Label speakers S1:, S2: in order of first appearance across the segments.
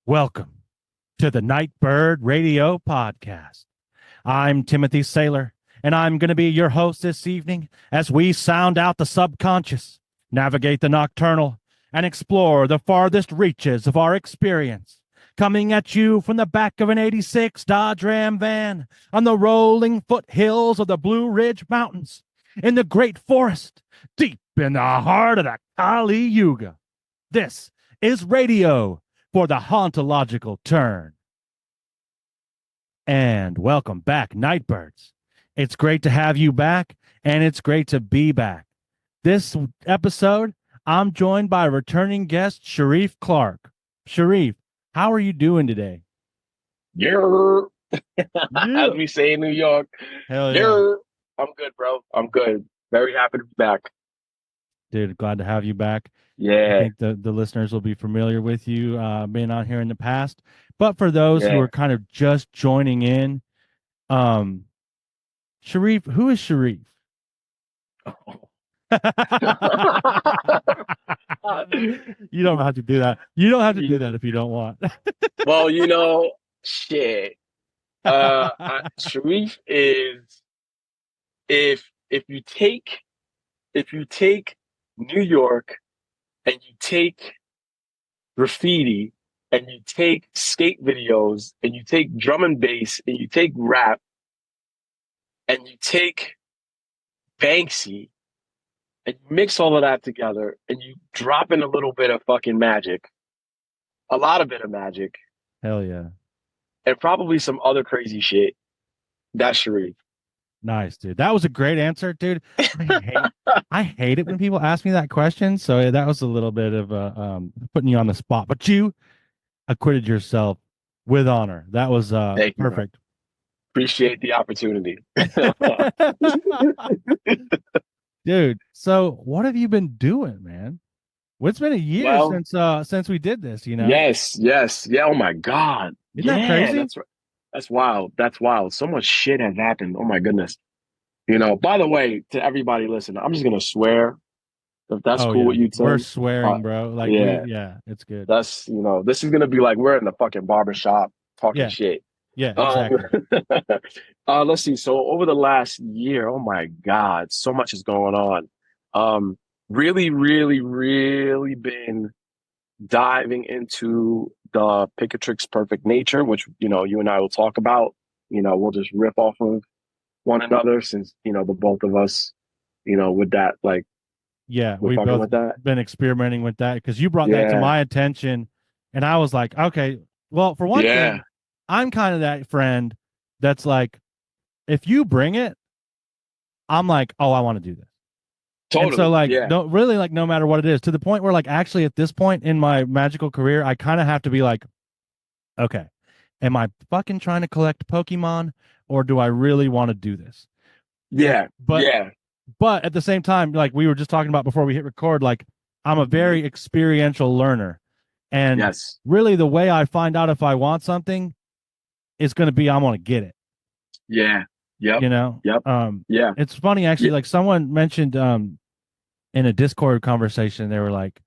S1: Welcome to the Nightbird Radio Podcast. I'm Timothy Saylor, and I'm going to be your host this evening as we sound out the subconscious, navigate the nocturnal, and explore the farthest reaches of our experience. Coming at you from the back of an 86 Dodge Ram van on the rolling foothills of the Blue Ridge Mountains, in the great forest, deep in the heart of the Kali Yuga. This is radio for the hauntological turn. And welcome back, Nightbirds. It's great to have you back, and it's great to be back. This episode, I'm joined by returning guest Shariyf Clark. Shariyf, how are you doing today?
S2: Yeah. As we say in New York.
S1: Hell yeah.
S2: I'm good, bro. I'm good. Very happy to be back.
S1: Dude, glad to have you back.
S2: Yeah.
S1: I think the listeners will be familiar with you being on here in the past. But for those who are kind of just joining in, Shariyf, who is Shariyf? You don't have to do that. You don't have to do that if you don't want.
S2: Well, shit. Shariyf is if you take New York and you take graffiti and you take skate videos and you take drum and bass and you take rap and you take Banksy and you mix all of that together and you drop in a little bit of fucking magic, a lot of bit of magic.
S1: Hell yeah.
S2: And probably some other crazy shit. That's Shariyf.
S1: Nice, dude. That was a great answer, dude. I hate it when people ask me that question. So that was a little bit of putting you on the spot, but you acquitted yourself with honor. That was perfect.
S2: Appreciate the opportunity.
S1: Dude, so what have you been doing, man? It's been a year since we did this, you know?
S2: Yes. Yeah. Oh my God.
S1: Isn't that crazy?
S2: That's wild. That's wild. So much shit has happened. Oh my goodness. By the way, to everybody listening, I'm just gonna swear if that's cool with you, Tim.
S1: We're swearing, bro. Like it's good.
S2: That's this is gonna be like we're in the fucking barbershop talking shit.
S1: Yeah, exactly.
S2: Let's see. So over the last year, oh my God, so much is going on. Really, really, really been diving into the Picatrix Perfect Nature, which, you and I will talk about. We'll just rip off of one another since, the both of us, with that, like,
S1: we've both been experimenting with that because you brought that to my attention. And I was like, okay, well, for one thing, I'm kind of that friend that's like, if you bring it, I'm like, oh, I want to do this.
S2: Totally.
S1: And so no matter what it is, to the point where actually at this point in my magical career, I kind of have to be like, okay, am I fucking trying to collect Pokemon or do I really want to do this?
S2: Yeah.
S1: But at the same time, like we were just talking about before we hit record, like I'm a very experiential learner. And really the way I find out if I want something is going to be, I'm going to get it.
S2: Yeah. Yep.
S1: Yep. It's funny actually. Like someone mentioned in a Discord conversation, they were like,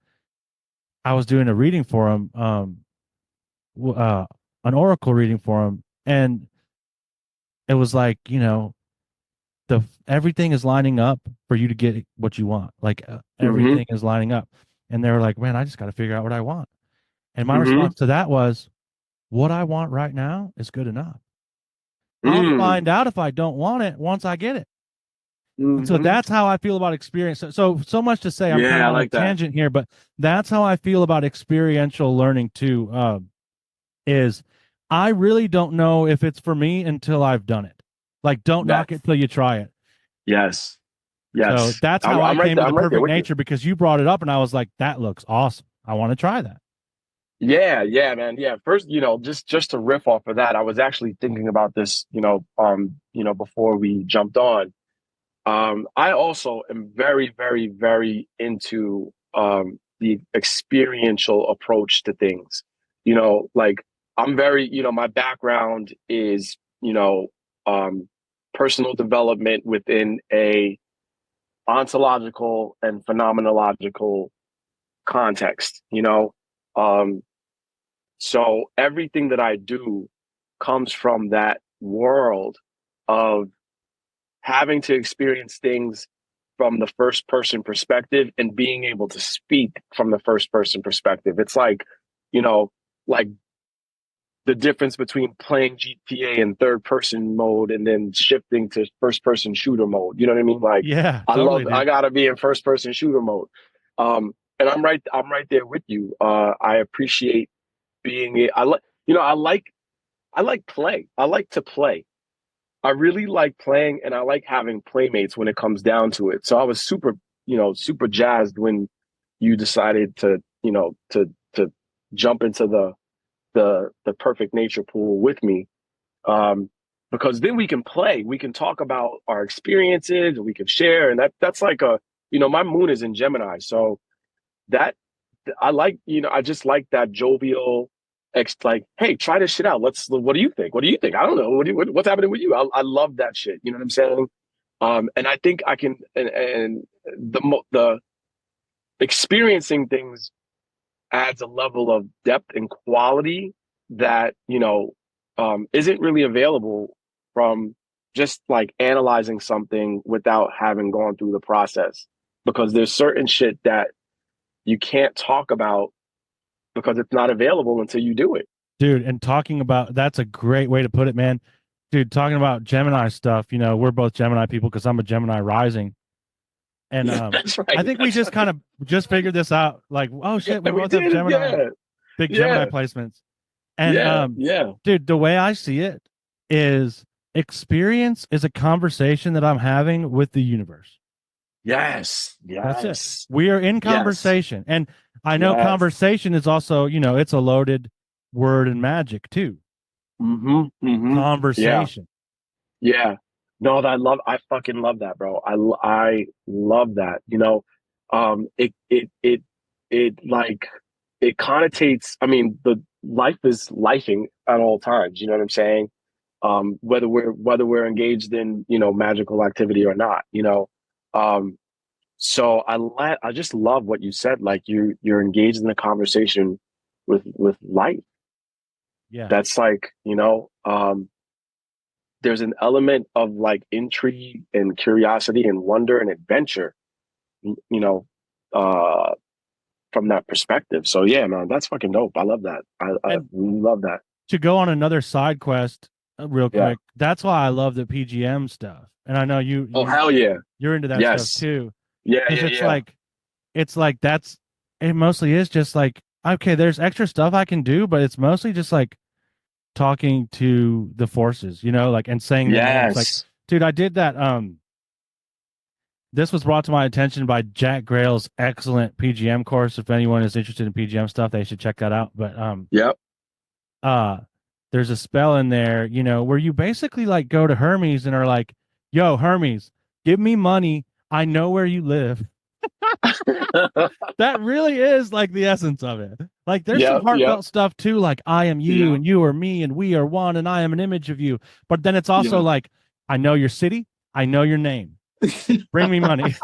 S1: I was doing a reading for him, an oracle reading for him, and it was like, everything is lining up for you to get what you want. Like everything is lining up, and they were like, man, I just got to figure out what I want. And my response to that was, what I want right now is good enough. I'll find out if I don't want it once I get it. And so that's how I feel about experience. So much to say. I'm kind of on a tangent here, but that's how I feel about experiential learning too. Is I really don't know if it's for me until I've done it. Like, don't knock it till you try it.
S2: Yes.
S1: So that's how I came to the Perfect Nature because you brought it up, and I was like, that looks awesome. I want to try that.
S2: Yeah, man. Yeah. First, just to riff off of that, I was actually thinking about this, before we jumped on. I also am very, very, very into the experiential approach to things. Like I'm very, my background is, personal development within a ontological and phenomenological context, So everything that I do comes from that world of having to experience things from the first person perspective and being able to speak from the first person perspective. It's like, you know, like the difference between playing GTA in third person mode and then shifting to first person shooter mode. You know what I mean? Like
S1: Yeah, totally,
S2: I
S1: dude.
S2: gotta be in first person shooter mode. And I'm right there with you. I appreciate being I like you know, I like play. I like to play. I really like playing and I like having playmates when it comes down to it. So I was super, super jazzed when you decided to, to jump into the perfect nature pool with me. Because then we can play, we can talk about our experiences, we can share, and that's like my moon is in Gemini, so that I like, I just like that jovial, like, hey, try this shit out. What do you think? What do you think? I don't know. What's happening with you? I love that shit. You know what I'm saying? And I think I can, and the experiencing things adds a level of depth and quality that, isn't really available from just like analyzing something without having gone through the process. Because there's certain shit that you can't talk about because it's not available until you do it.
S1: Dude, and talking about that's a great way to put it, man. Dude, talking about Gemini stuff, we're both Gemini people because I'm a Gemini rising. And
S2: That's
S1: I
S2: right.
S1: think we
S2: That's
S1: just
S2: right.
S1: kind of just figured this out. Like, oh shit, we
S2: Yeah, we
S1: both have
S2: did it.
S1: Gemini,
S2: Yeah.
S1: big Gemini
S2: Yeah.
S1: placements. And
S2: Yeah. Yeah.
S1: dude, the way I see it is experience is a conversation that I'm having with the universe.
S2: Yes.
S1: That's it.
S2: Yes.
S1: We are in
S2: Yes.
S1: conversation. And I know
S2: Yes.
S1: conversation is also, it's a loaded word in magic too.
S2: Mm-hmm. Mm-hmm. Yeah.
S1: Conversation.
S2: Yeah. No, I fucking love that, bro. I love that. It like, it connotates, I mean, the life is lifing at all times. You know what I'm saying? Whether we're engaged in, magical activity or not, um, so I just love what you said. Like you're engaged in a conversation with life.
S1: Yeah.
S2: That's like, there's an element of like intrigue and curiosity and wonder and adventure, you know, uh, from that perspective. So yeah, man, that's fucking dope. I love that. I
S1: And
S2: love that.
S1: to go on another side quest real
S2: Yeah.
S1: quick, that's why I love the PGM stuff. And I know you
S2: Oh,
S1: you
S2: hell yeah.
S1: you're into that stuff
S2: Yes.
S1: too.
S2: Yeah,
S1: Because
S2: yeah, yeah.
S1: it's like that's it mostly is just like okay, there's extra stuff I can do, but it's mostly just like talking to the forces, like and saying their names. Like,
S2: Yes.
S1: dude, I did that. This was brought to my attention by Jack Grail's excellent PGM course. If anyone is interested in PGM stuff, they should check that out. But
S2: Yep.
S1: uh there's a spell in there, where you basically like go to Hermes and are like, yo, Hermes, give me money. I know where you live. That really is like the essence of it. Like there's some
S2: Yep. Yep.
S1: heartfelt stuff too, like I am you
S2: Yep.
S1: and you are me and we are one and I am an image of you. But then it's also
S2: Yep.
S1: like, I know your city, I know your name. Bring me money.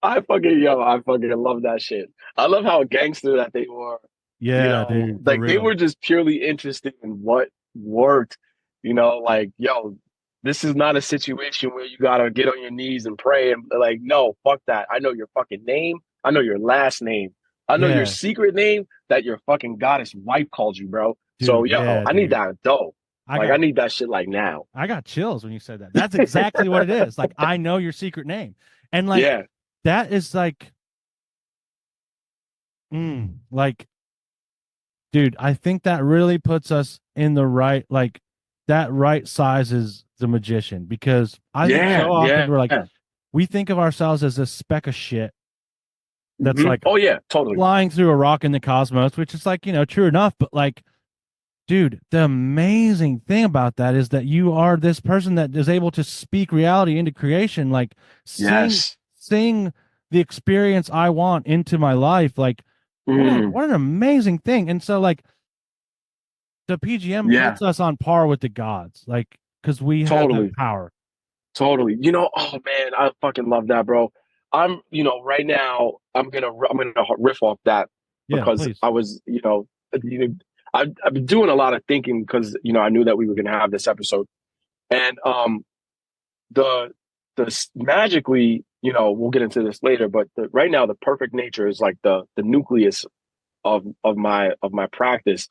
S2: I fucking love that shit. I love how gangster that they were.
S1: Yeah, dude, for
S2: Like they
S1: real.
S2: were just purely interested in what worked. Like, yo, this is not a situation where you gotta get on your knees and pray and like, no, fuck that. I know your fucking name. I know your last name. I know your
S1: Yeah,
S2: secret name that your fucking goddess wife called you, bro. So,
S1: dude.
S2: yo,
S1: Yeah,
S2: I need
S1: dude.
S2: that dough.
S1: I
S2: Like, I
S1: got
S2: need that shit like now.
S1: I got chills when you said that. That's exactly what it is. Like I know your secret name. And like
S2: Yeah.
S1: that is like dude, I think that really puts us in the right, like that right size is the magician because I think
S2: Yeah.
S1: so often
S2: Yeah.
S1: we're like, we think of ourselves as a speck of shit that's like
S2: Oh, yeah. Totally.
S1: flying through a rock in the cosmos, which is like, true enough. But like, dude, the amazing thing about that is that you are this person that is able to speak reality into creation, like sing,
S2: Yes.
S1: sing the experience I want into my life. Like,
S2: Mm,
S1: what an amazing thing. And so, like, the PGM
S2: yeah.
S1: puts us on par with the gods, like because we have that
S2: Totally.
S1: power.
S2: Totally. Oh man, I fucking love that, bro. Right now I'm gonna riff off that.
S1: Yeah,
S2: because
S1: please.
S2: I was, I've been doing a lot of thinking because, I knew that we were going to have this episode. And the magically, we'll get into this later, but right now the perfect nature is like the nucleus of my practice.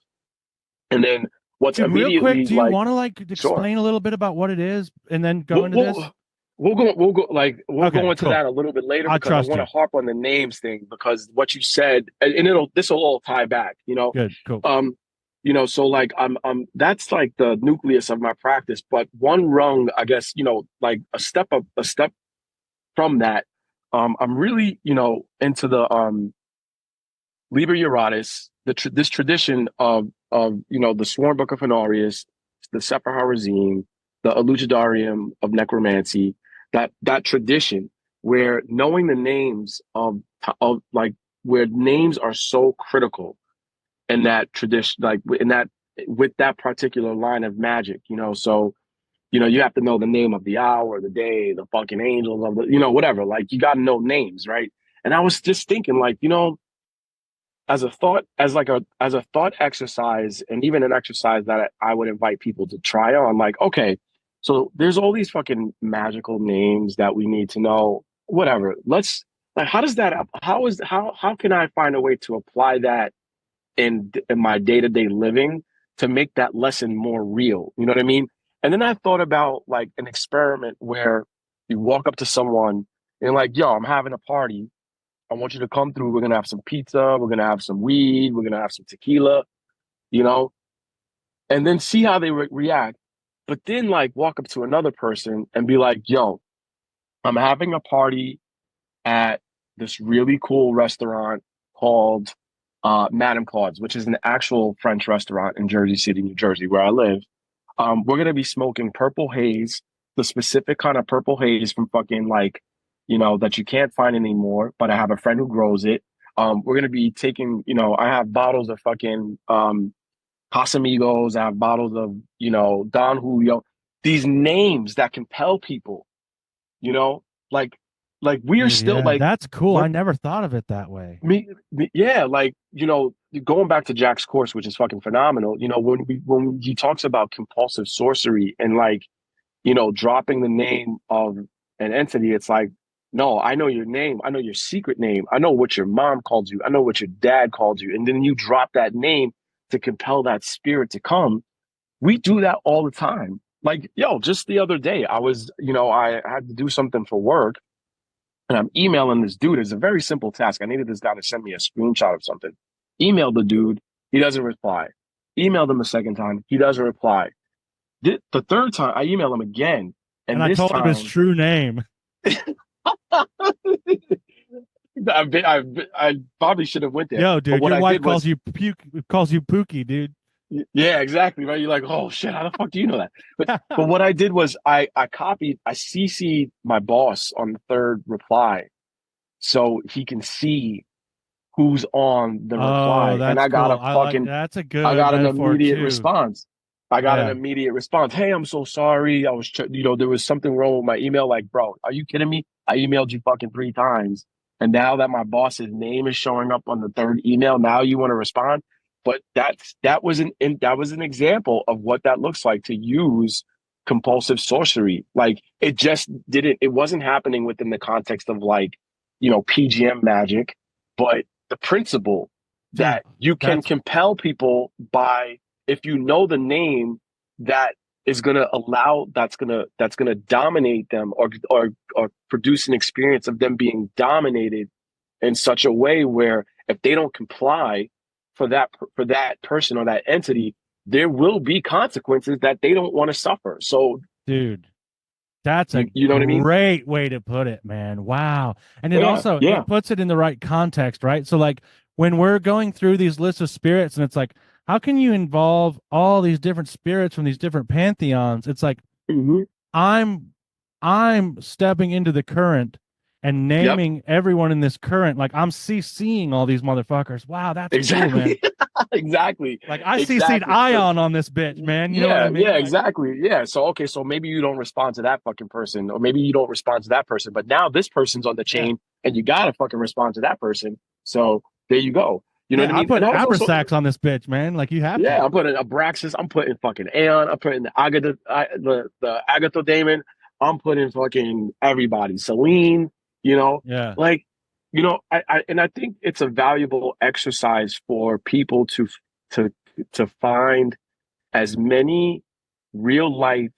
S2: And then what's
S1: Dude, real quick,
S2: immediately
S1: do you
S2: like,
S1: want to like
S2: sure.
S1: explain a little bit about what it is and then go
S2: We'll,
S1: into this?
S2: we'll, we'll go
S1: Okay,
S2: into
S1: cool.
S2: that a little bit later
S1: I
S2: because I
S1: trust
S2: want to
S1: you.
S2: harp on the names thing because what you said, and this will all tie back,
S1: Good, cool.
S2: so like that's like the nucleus of my practice, but one rung, I guess, like a step from that, I'm really, into the Liber Iuratus, this tradition of the Sworn Book of Honorius, the Sefer HaRazim, the Elucidarium of Necromancy, that tradition where knowing the names of like where names are so critical in that tradition, like in that with that particular line of magic, so you have to know the name of the hour, the day, the fucking angels of the, whatever. Like you got to know names, right? And I was just thinking, like, as a thought, as a thought exercise, and even an exercise that I would invite people to try on. Like, okay, so there's all these fucking magical names that we need to know. Whatever. Let's like, how does that? How can I find a way to apply that in my day to day living to make that lesson more real? You know what I mean? And then I thought about like an experiment where you walk up to someone and like, yo, I'm having a party. I want you to come through. We're gonna have some pizza. We're gonna have some weed. We're gonna have some tequila, you know, and then see how they react. But then, like, walk up to another person and be like, "Yo, I'm having a party at this really cool restaurant called Madame Claude's, which is an actual French restaurant in Jersey City, New Jersey, where I live. We're gonna be smoking purple haze, the specific kind of purple haze from fucking like, that you can't find anymore. But I have a friend who grows it. We're gonna be taking, I have bottles of fucking Casamigos. I have bottles of, Don Julio. These names that compel people, you know, like we are
S1: Dude,
S2: still
S1: yeah,
S2: like
S1: that's cool.
S2: we're
S1: I never thought of it that way.
S2: yeah, like going back to Jack's course, which is fucking phenomenal. When he talks about compulsive sorcery and like dropping the name of an entity, it's like, no, I know your name, I know your secret name, I know what your mom called you, I know what your dad called you, and then you drop that name to compel that spirit to come. We do that all the time. Like, yo, just the other day, I was, I had to do something for work and I'm emailing this dude. It's a very simple task. I needed this guy to send me a screenshot of something. Emailed the dude. He doesn't reply. Emailed him a second time. He doesn't reply. The third time, I email him again.
S1: And
S2: And
S1: I
S2: this
S1: told him his
S2: time,
S1: true name.
S2: I probably should have went there.
S1: Yo,
S2: But
S1: dude,
S2: what
S1: your
S2: I
S1: wife
S2: did
S1: calls
S2: was,
S1: you Pookie, dude.
S2: yeah, exactly. Right. You're like, oh shit, how the fuck do you know that? But what I did was I CC'd my boss on the third reply so he can see who's on the
S1: Oh,
S2: reply. And
S1: that's cool. I like that's a
S2: I
S1: good
S2: got an
S1: metaphor
S2: immediate
S1: too.
S2: response. I got an
S1: Yeah.
S2: immediate response. Hey, I'm so sorry. I was, there was something wrong with my email. Like, bro, are you kidding me? I emailed you fucking 3 times. And now that my boss's name is showing up on the third email, now you want to respond. But that was an example of what that looks like to use compulsive sorcery. Like it wasn't happening within the context of like, PGM magic, but the principle
S1: Dude,
S2: that you can
S1: that's
S2: compel people by, if you know the name that is going to allow, that's going to dominate them, or produce an experience of them being dominated in such a way where if they don't comply for that person or that entity, there will be consequences that they don't want to suffer. So
S1: dude. That's a
S2: you know what I mean?
S1: great way to put it, man. Wow. And it
S2: Yeah,
S1: also
S2: yeah.
S1: it puts it in the right context, right? So like when we're going through these lists of spirits and it's like, how can you involve all these different spirits from these different pantheons? It's like
S2: Hmm.
S1: I'm I'm stepping into the current and
S2: Yep.
S1: naming everyone in this current. Like I'm CCing all these motherfuckers. Wow, that's cool, man.
S2: Exactly. Exactly.
S1: Like I CC'd
S2: Exactly. So
S1: Ion on this bitch, man. You know what I
S2: yeah, yeah,
S1: mean? Like,
S2: exactly. Yeah. So okay, so maybe you don't respond to that fucking person, or maybe you don't respond to that person, but now this person's on the
S1: yeah.
S2: chain and you gotta fucking respond to that person. So there you go. You know
S1: Hey,
S2: what I
S1: I
S2: mean?
S1: put
S2: And also,
S1: Abrasax on this bitch, man. Like you have
S2: yeah,
S1: to.
S2: I'm putting Abraxas, I'm putting fucking Aeon, I'm putting the Agatha Daemon, I'm putting fucking everybody, Celine, you know,
S1: Yeah.
S2: like, I think it's a valuable exercise for people to to find as many real life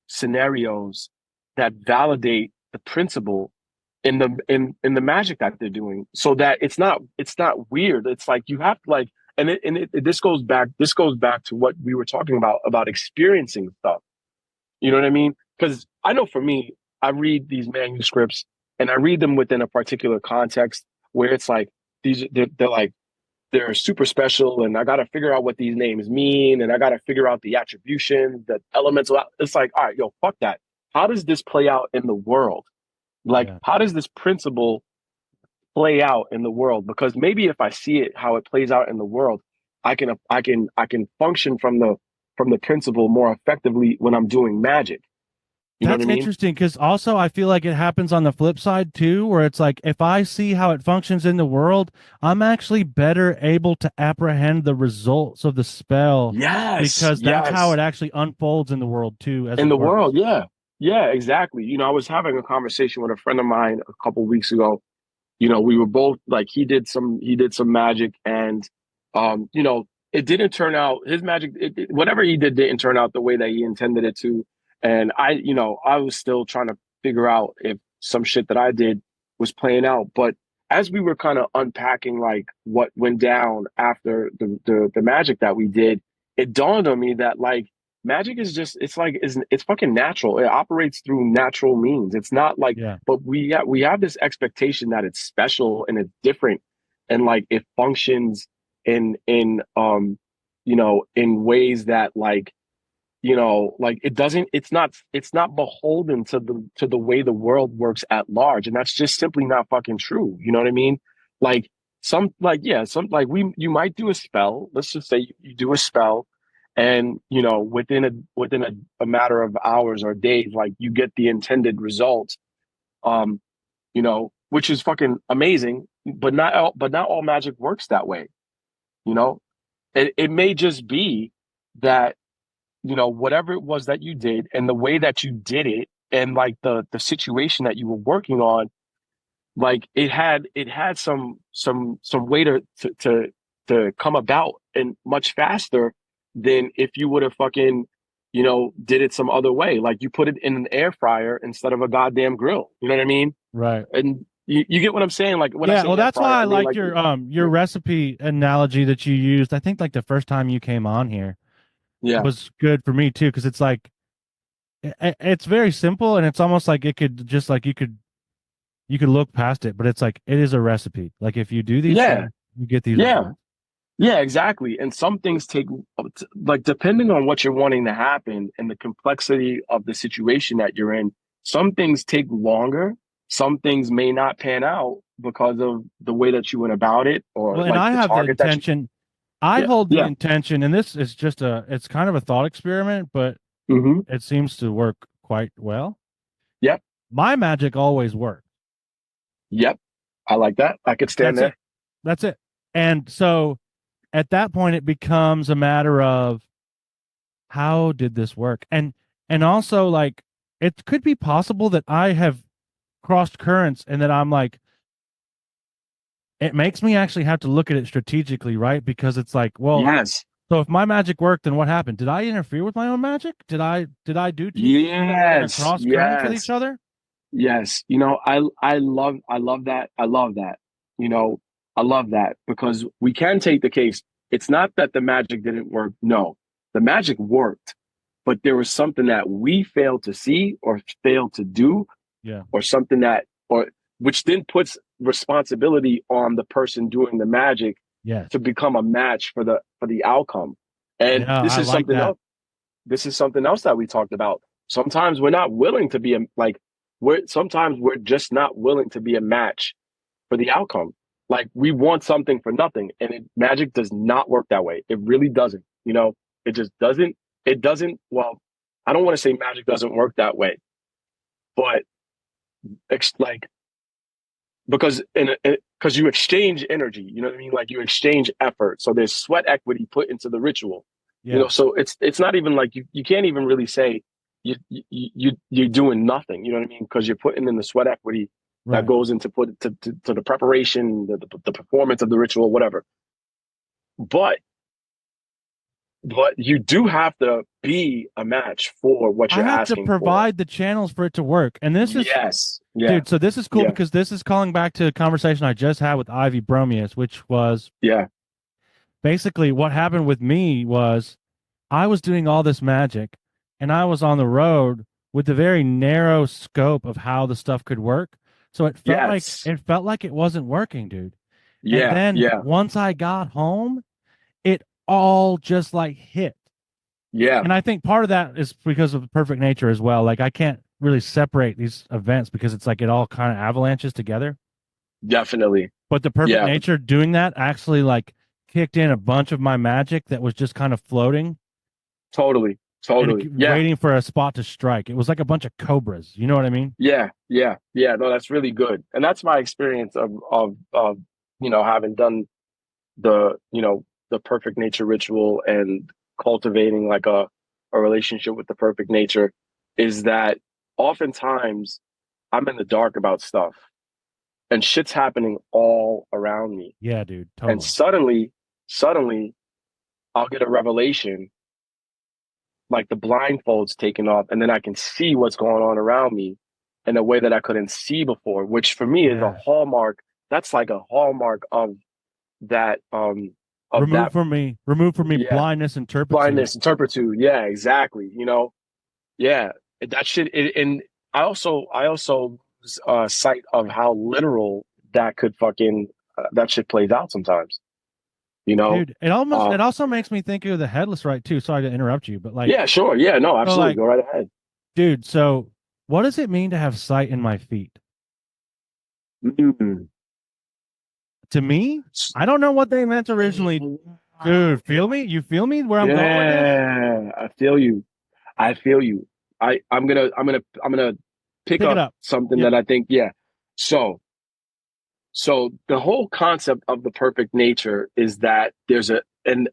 S2: scenarios that validate the principle in the magic that they're doing, so that it's not weird. It's like you have to like, this goes back to what we were talking about experiencing stuff. You know what I mean? Because I know for me, I read these manuscripts and I read them within a particular context where it's like they're like they're super special, and I got to figure out what these names mean, and I got to figure out the attribution, the elemental. It's like, all right, yo, fuck that. How does this play out in the world? Like,
S1: Yeah.
S2: how does this principle play out in the world? Because maybe if I see it how it plays out in the world, I can function from the principle more effectively when I'm doing magic. You know what
S1: That's
S2: I mean?
S1: interesting because also I feel like it happens on the flip side too, where it's like if I see how it functions in the world, I'm actually better able to apprehend the results of the spell
S2: Yes,
S1: because that's how
S2: yes.
S1: it actually unfolds in the world too as
S2: In
S1: it
S2: the
S1: works.
S2: world, yeah. Yeah, exactly. I was having a conversation with a friend of mine a couple weeks ago. We were both like he did some magic, and it didn't turn out his magic, whatever he did didn't turn out the way that he intended it to. And I was still trying to figure out if some shit that I did was playing out. But as we were kind of unpacking like what went down after the magic that we did, it dawned on me that like magic is just it's fucking natural. It operates through natural means. It's not like,
S1: Yeah.
S2: but we have this expectation that it's special and it's different, and like it functions in ways that like it's not beholden to the way the world works at large, and that's just simply not fucking true. You know what I mean? Like some like we you might do a spell. Let's just say you do a spell, and within a matter of hours or days, like you get the intended result. Which is fucking amazing, but not all magic works that way. You know, it may just be that whatever it was that you did and the way that you did it, and like the situation that you were working on, like it had some way to come about and much faster than if you would have fucking did it some other way, like you put it in an air fryer instead of a goddamn grill. You know what I mean?
S1: Right.
S2: And you get what I'm saying? Like when I
S1: Yeah,
S2: say
S1: well
S2: air
S1: that's why
S2: fryer,
S1: I
S2: I mean
S1: liked
S2: like
S1: your recipe analogy that you used. I think like the first time you came on here
S2: yeah,
S1: was good for me too because it's like it's very simple and it's almost like it could just like you could look past it, but it's like it is a recipe. Like if you do these
S2: yeah,
S1: things, you get these
S2: yeah.
S1: results.
S2: Yeah, exactly. And some things take, like, depending on what you're wanting to happen and the complexity of the situation that you're in, some things take longer. Some things may not pan out because of the way that you went about it, or
S1: Well, and
S2: like
S1: I
S2: the
S1: have the
S2: target that you,
S1: intention. I
S2: yeah,
S1: hold the
S2: yeah.
S1: intention, and this is just it's kind of a thought experiment, but
S2: Hmm.
S1: it seems to work quite well.
S2: Yep.
S1: My magic always works.
S2: Yep. I like that. I could stand
S1: That's it.
S2: there.
S1: That's it. And so at that point, it becomes a matter of how did this work, and also like it could be possible that I have crossed currents, and that I'm like it makes me actually have to look at it strategically, right? Because it's like, well,
S2: Yes.
S1: so if my magic worked, then what happened? Did I interfere with my own magic? Did I do two things that were in a
S2: Yes.
S1: cross currents with each
S2: Yes.
S1: other?
S2: Yes. I love that. I love that. You know, I love that because we can take the case. It's not that the magic didn't work. No, the magic worked, but there was something that we failed to see or failed to do,
S1: Yeah.
S2: or something or which then puts responsibility on the person doing the magic
S1: Yes.
S2: to become a match for the outcome. And
S1: Yeah,
S2: this
S1: I
S2: is
S1: like
S2: something
S1: that.
S2: else. This is something else that we talked about. Sometimes we're not willing to be like we're just not willing to be a match for the outcome. Like we want something for nothing, and magic does not work that way. It really doesn't. It just doesn't. It doesn't. Well, I don't want to say magic doesn't work that way, but like because because you exchange energy, you know what I mean? Like you exchange effort. So there's sweat equity put into the ritual, you
S1: Yeah.
S2: know. So it's not even like you can't even really say you're doing nothing, you know what I mean? Because you're putting in the sweat equity that
S1: Right.
S2: goes into to the preparation, the performance of the ritual, whatever. But you do have to be a match for what
S1: I
S2: you're
S1: have to
S2: asking for.
S1: provide the channels for it to work. And this is,
S2: Yes. Yeah.
S1: dude, so this is cool
S2: Yeah.
S1: because this is calling back to a conversation I just had with Ivy Bromius, which was
S2: Yeah.
S1: basically what happened with me was I was doing all this magic and I was on the road with the very narrow scope of how the stuff could work. So
S2: Yes.
S1: it felt like it wasn't working, dude. And
S2: Yeah.
S1: then
S2: Yeah.
S1: once I got home, it all just like hit.
S2: Yeah.
S1: And I think part of that is because of the perfect nature as well. Like I can't really separate these events because it's like it all kind of avalanches together.
S2: Definitely.
S1: But the perfect
S2: Yeah.
S1: nature doing that actually like kicked in a bunch of my magic that was just kind of floating
S2: Totally.
S1: and
S2: Totally. Yeah.
S1: waiting for a spot to strike. It was like a bunch of cobras. You know what I mean?
S2: Yeah. Yeah. Yeah. No, that's really good. And that's my experience of having done the perfect nature ritual and cultivating like a relationship with the perfect nature is that oftentimes I'm in the dark about stuff and shit's happening all around me.
S1: Yeah, dude,
S2: And
S1: totally.
S2: suddenly I'll get a revelation, like the blindfold's taken off, and then I can see what's going on around me in a way that I couldn't see before, which for me is a
S1: Yeah.
S2: hallmark. That's like a hallmark that of that
S1: Remove from me
S2: yeah,
S1: blindness and turpitude.
S2: blindness and turpitude. Yeah, exactly. Yeah, that shit. And I also lose sight of how literal that could fucking that shit plays out sometimes. You know.
S1: Dude, it almost
S2: Uh,
S1: it also makes me think of the headless right too. Sorry to interrupt you, but like
S2: yeah, sure. Yeah, no,
S1: so
S2: absolutely.
S1: like,
S2: Go right ahead.
S1: dude, so what does it mean to have sight in my feet?
S2: Mm.
S1: To me, I don't know what they meant originally. Dude, feel me? You feel me where I'm going with this?
S2: Yeah, I feel you. I feel you. I'm gonna pick
S1: Pick it
S2: up
S1: up.
S2: something
S1: Yep.
S2: that I think, yeah. So the whole concept of the perfect nature is that there's an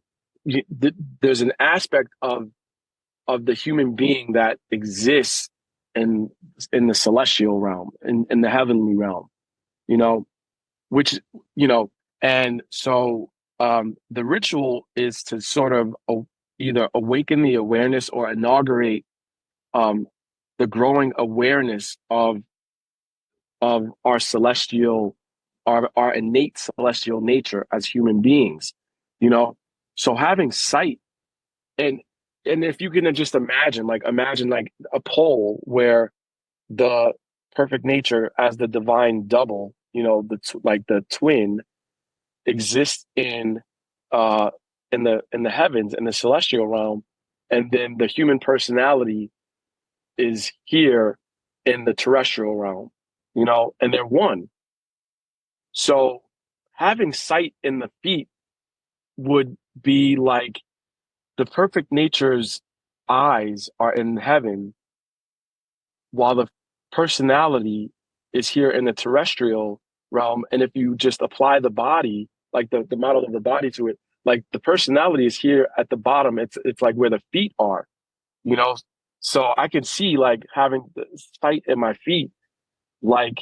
S2: aspect of the human being that exists in the celestial realm, in the heavenly realm, you know, which you know, and so the ritual is to sort of either awaken the awareness or inaugurate um, the growing awareness of our celestial, our innate celestial nature as human beings, you know. So having sight and if you can just imagine like a pole where the perfect nature as the divine double, like the twin exists uh in the heavens, in the celestial realm, and then the human personality is here in the terrestrial realm, and they're one. So having sight in the feet would be like the perfect nature's eyes are in heaven while the personality is here in the terrestrial realm. And if you just apply the body, like the model of the body to it, like the personality is here at the bottom. It's like where the feet are, you know. So I can see like having the sight in my feet, like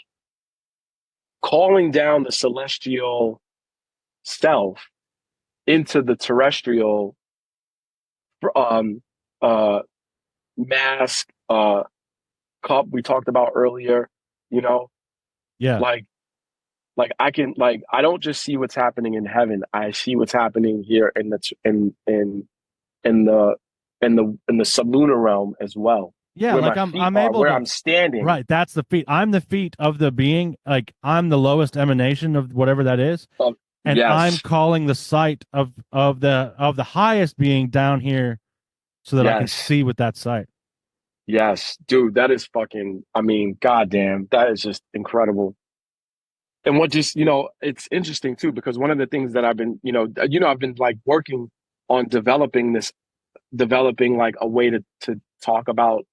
S2: calling down the celestial self into the terrestrial um uh mask cup we talked about earlier, you know,
S1: Yeah.
S2: like I don't just see what's happening in heaven. I see what's happening here in in the the sublunar realm as well,
S1: Yeah,
S2: where
S1: like
S2: my feet
S1: I'm
S2: are,
S1: able
S2: where
S1: to
S2: I'm standing.
S1: right, that's the feet. I'm the feet of the being, like I'm the lowest emanation of whatever that is. And I'm
S2: Yes,
S1: calling the sight of the highest being down here so that I can
S2: yes,
S1: see with that sight.
S2: yes, dude, that is fucking. I mean, goddamn, that is just incredible. And what just it's interesting too because one of the things that I've been I've been like working on developing like a way to talk about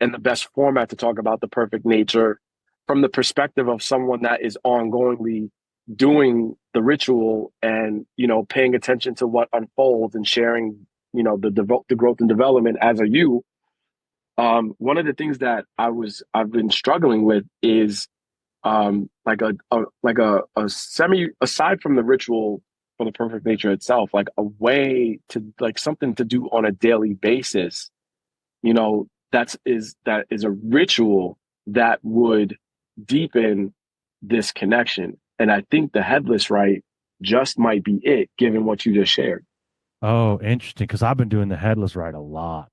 S2: and the best format to talk about the perfect nature from the perspective of someone that is ongoingly doing the ritual and, paying attention to what unfolds and sharing, the growth and development as a you. One of the things that I've been struggling with is like a semi, aside from the ritual for the perfect nature itself, like a way to, like, something to do on a daily basis, that is a ritual that would deepen this connection. And I think the headless rite just might be it, given what you just shared.
S1: Oh, interesting. Because I've been doing the headless ride a lot.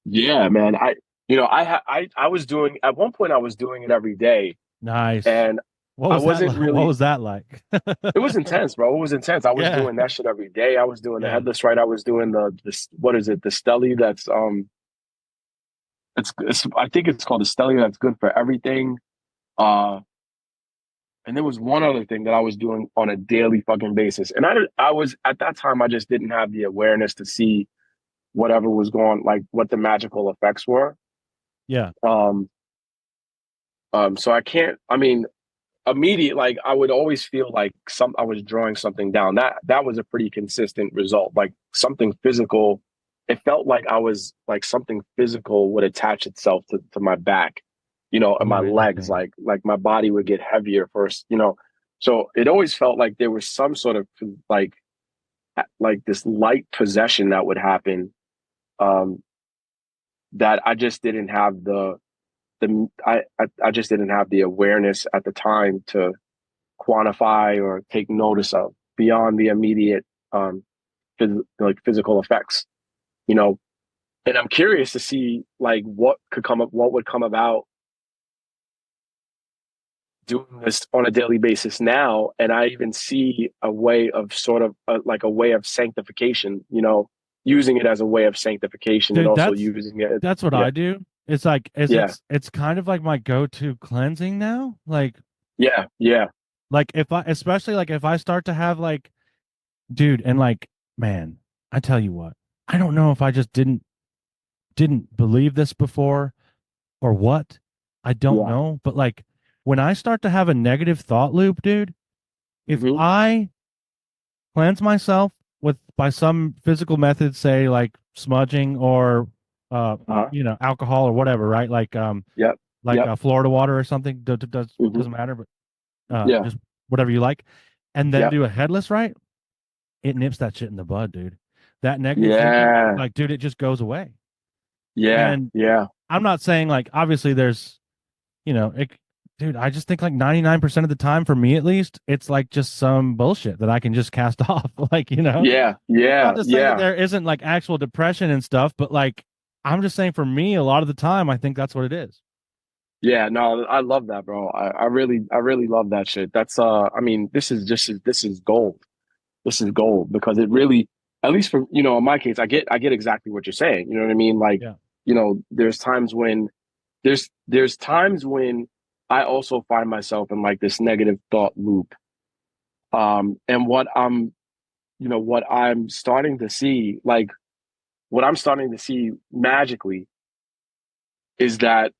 S2: Yeah, man. I was doing, at one point I was doing it every day,
S1: Nice.
S2: and
S1: What
S2: I
S1: was that
S2: wasn't
S1: like? What
S2: really.
S1: was that like?
S2: It was intense, bro. It was intense. I was
S1: Yeah.
S2: doing that shit every day. I was doing the
S1: Yeah.
S2: headless rite. I was doing what is it? The Stelly. That's it's I think it's called the Stelly. That's good for everything. Uh, and there was one other thing that I was doing on a daily fucking basis, and I was, at that time, I just didn't have the awareness to see whatever was going, like, what the magical effects were.
S1: Yeah.
S2: Um, so I can't. I mean, immediate, like, I would always feel like I was drawing something down. That was a pretty consistent result. Like, something physical. It felt like I was, like, something physical would attach itself to my back, and my
S1: Oh,
S2: legs.
S1: interesting.
S2: Like my body would get heavier first. So it always felt like there was some sort of, like this light possession that would happen. Um, that I just didn't have I just didn't have the awareness at the time to quantify or take notice of, beyond the immediate, like, physical effects, you know. And I'm curious to see, like, what would come about doing this on a daily basis now. And I even see a way of, sort of, like, a way of sanctification, using it as a way of sanctification, and
S1: Dude,
S2: also
S1: that's
S2: using it.
S1: that's what
S2: Yeah,
S1: I do. It's like is
S2: yeah,
S1: it's kind of like my go-to cleansing now.
S2: yeah, yeah,
S1: Like if I especially like if I start to have like dude and like man, I tell you what. I don't know if I just didn't believe this before or what. I don't
S2: yeah.
S1: know, but like when I start to have a negative thought loop, dude, if
S2: Hmm.
S1: I cleanse myself with by some physical method, say like smudging or uh
S2: Uh-huh.
S1: alcohol or whatever, right?
S2: Yep,
S1: Like
S2: yep.
S1: Florida water or something,
S2: Hmm.
S1: doesn't matter, but
S2: Yeah,
S1: just whatever you like, and then
S2: yep,
S1: do a headless, right? It nips that shit in the bud, dude. That negative thinking,
S2: yeah,
S1: like, dude, it just goes away.
S2: yeah,
S1: And
S2: yeah.
S1: I'm not saying like obviously there's it, dude. I just think like 99% of the time, for me at least, it's like just some bullshit that I can just cast off,
S2: Yeah,
S1: Not
S2: yeah,
S1: to say that
S2: yeah,
S1: there isn't like actual depression and stuff, but like I'm just saying for me, a lot of the time, I think that's what it is.
S2: yeah. No, I love that, bro. I really love that shit. That's I mean, this is gold. This is gold, because it really, at least for, in my case, I get exactly what you're saying. You know what I mean? Like,
S1: Yeah.
S2: there's times when I also find myself in, like, this negative thought loop. And what I'm starting to see, like, what I'm starting to see magically, is that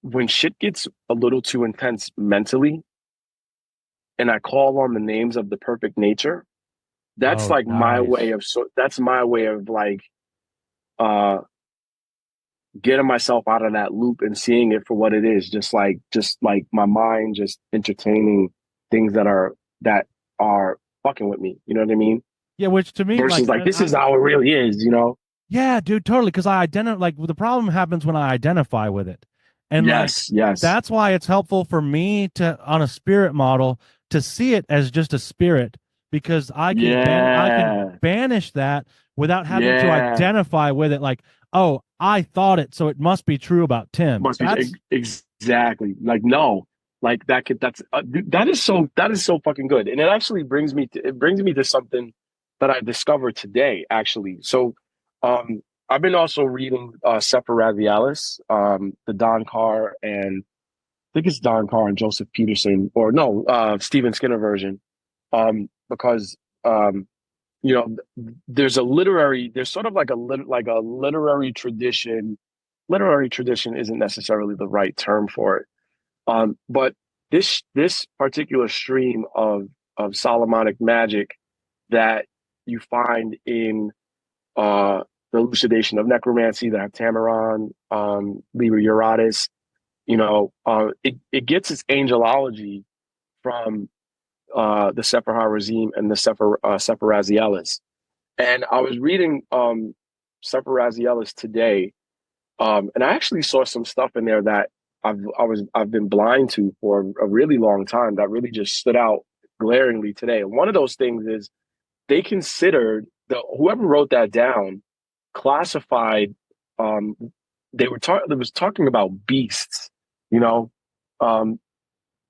S2: when shit gets a little too intense mentally, and I call on the names of the perfect nature, that's
S1: Oh,
S2: like my way
S1: nice.
S2: of, that's my way of, like, uh getting myself out of that loop and seeing it for what it is, just like my mind just entertaining things that are fucking with me, you know what I mean?
S1: Yeah, which to me,
S2: Versus, like, this is how it really is.
S1: yeah, dude, totally. Because I identify, like, the problem happens when I identify with it. And, like,
S2: Yes, yes.
S1: that's why it's helpful for me to, on a spirit model, to see it as just a spirit because I can
S2: Yeah,
S1: banish that without having to
S2: yeah.
S1: identify with it. Like, oh, I thought it, so it must be true about Tim.
S2: Must be exactly, like, no, like, that is so fucking good. And it actually brings me to something that I discovered today, actually. So, I've been also reading Sefer Ravialis, the Don Carr, and I think it's Don Carr and Joseph Peterson, or no, Stephen Skinner version. Because, there's sort of like a literary tradition literary tradition isn't necessarily the right term for it. But this particular stream of Solomonic magic that you find in the elucidation of necromancy, the Heptameron, Liber Uratus, it gets its angelology from the Sefer HaRazim and the Sefer Razielis. And I was reading Sefer Razielis today, and I actually saw some stuff in there that I've been blind to for a really long time that really just stood out glaringly today. And one of those things is they considered whoever wrote that down classified they was talking about beasts, you know, um,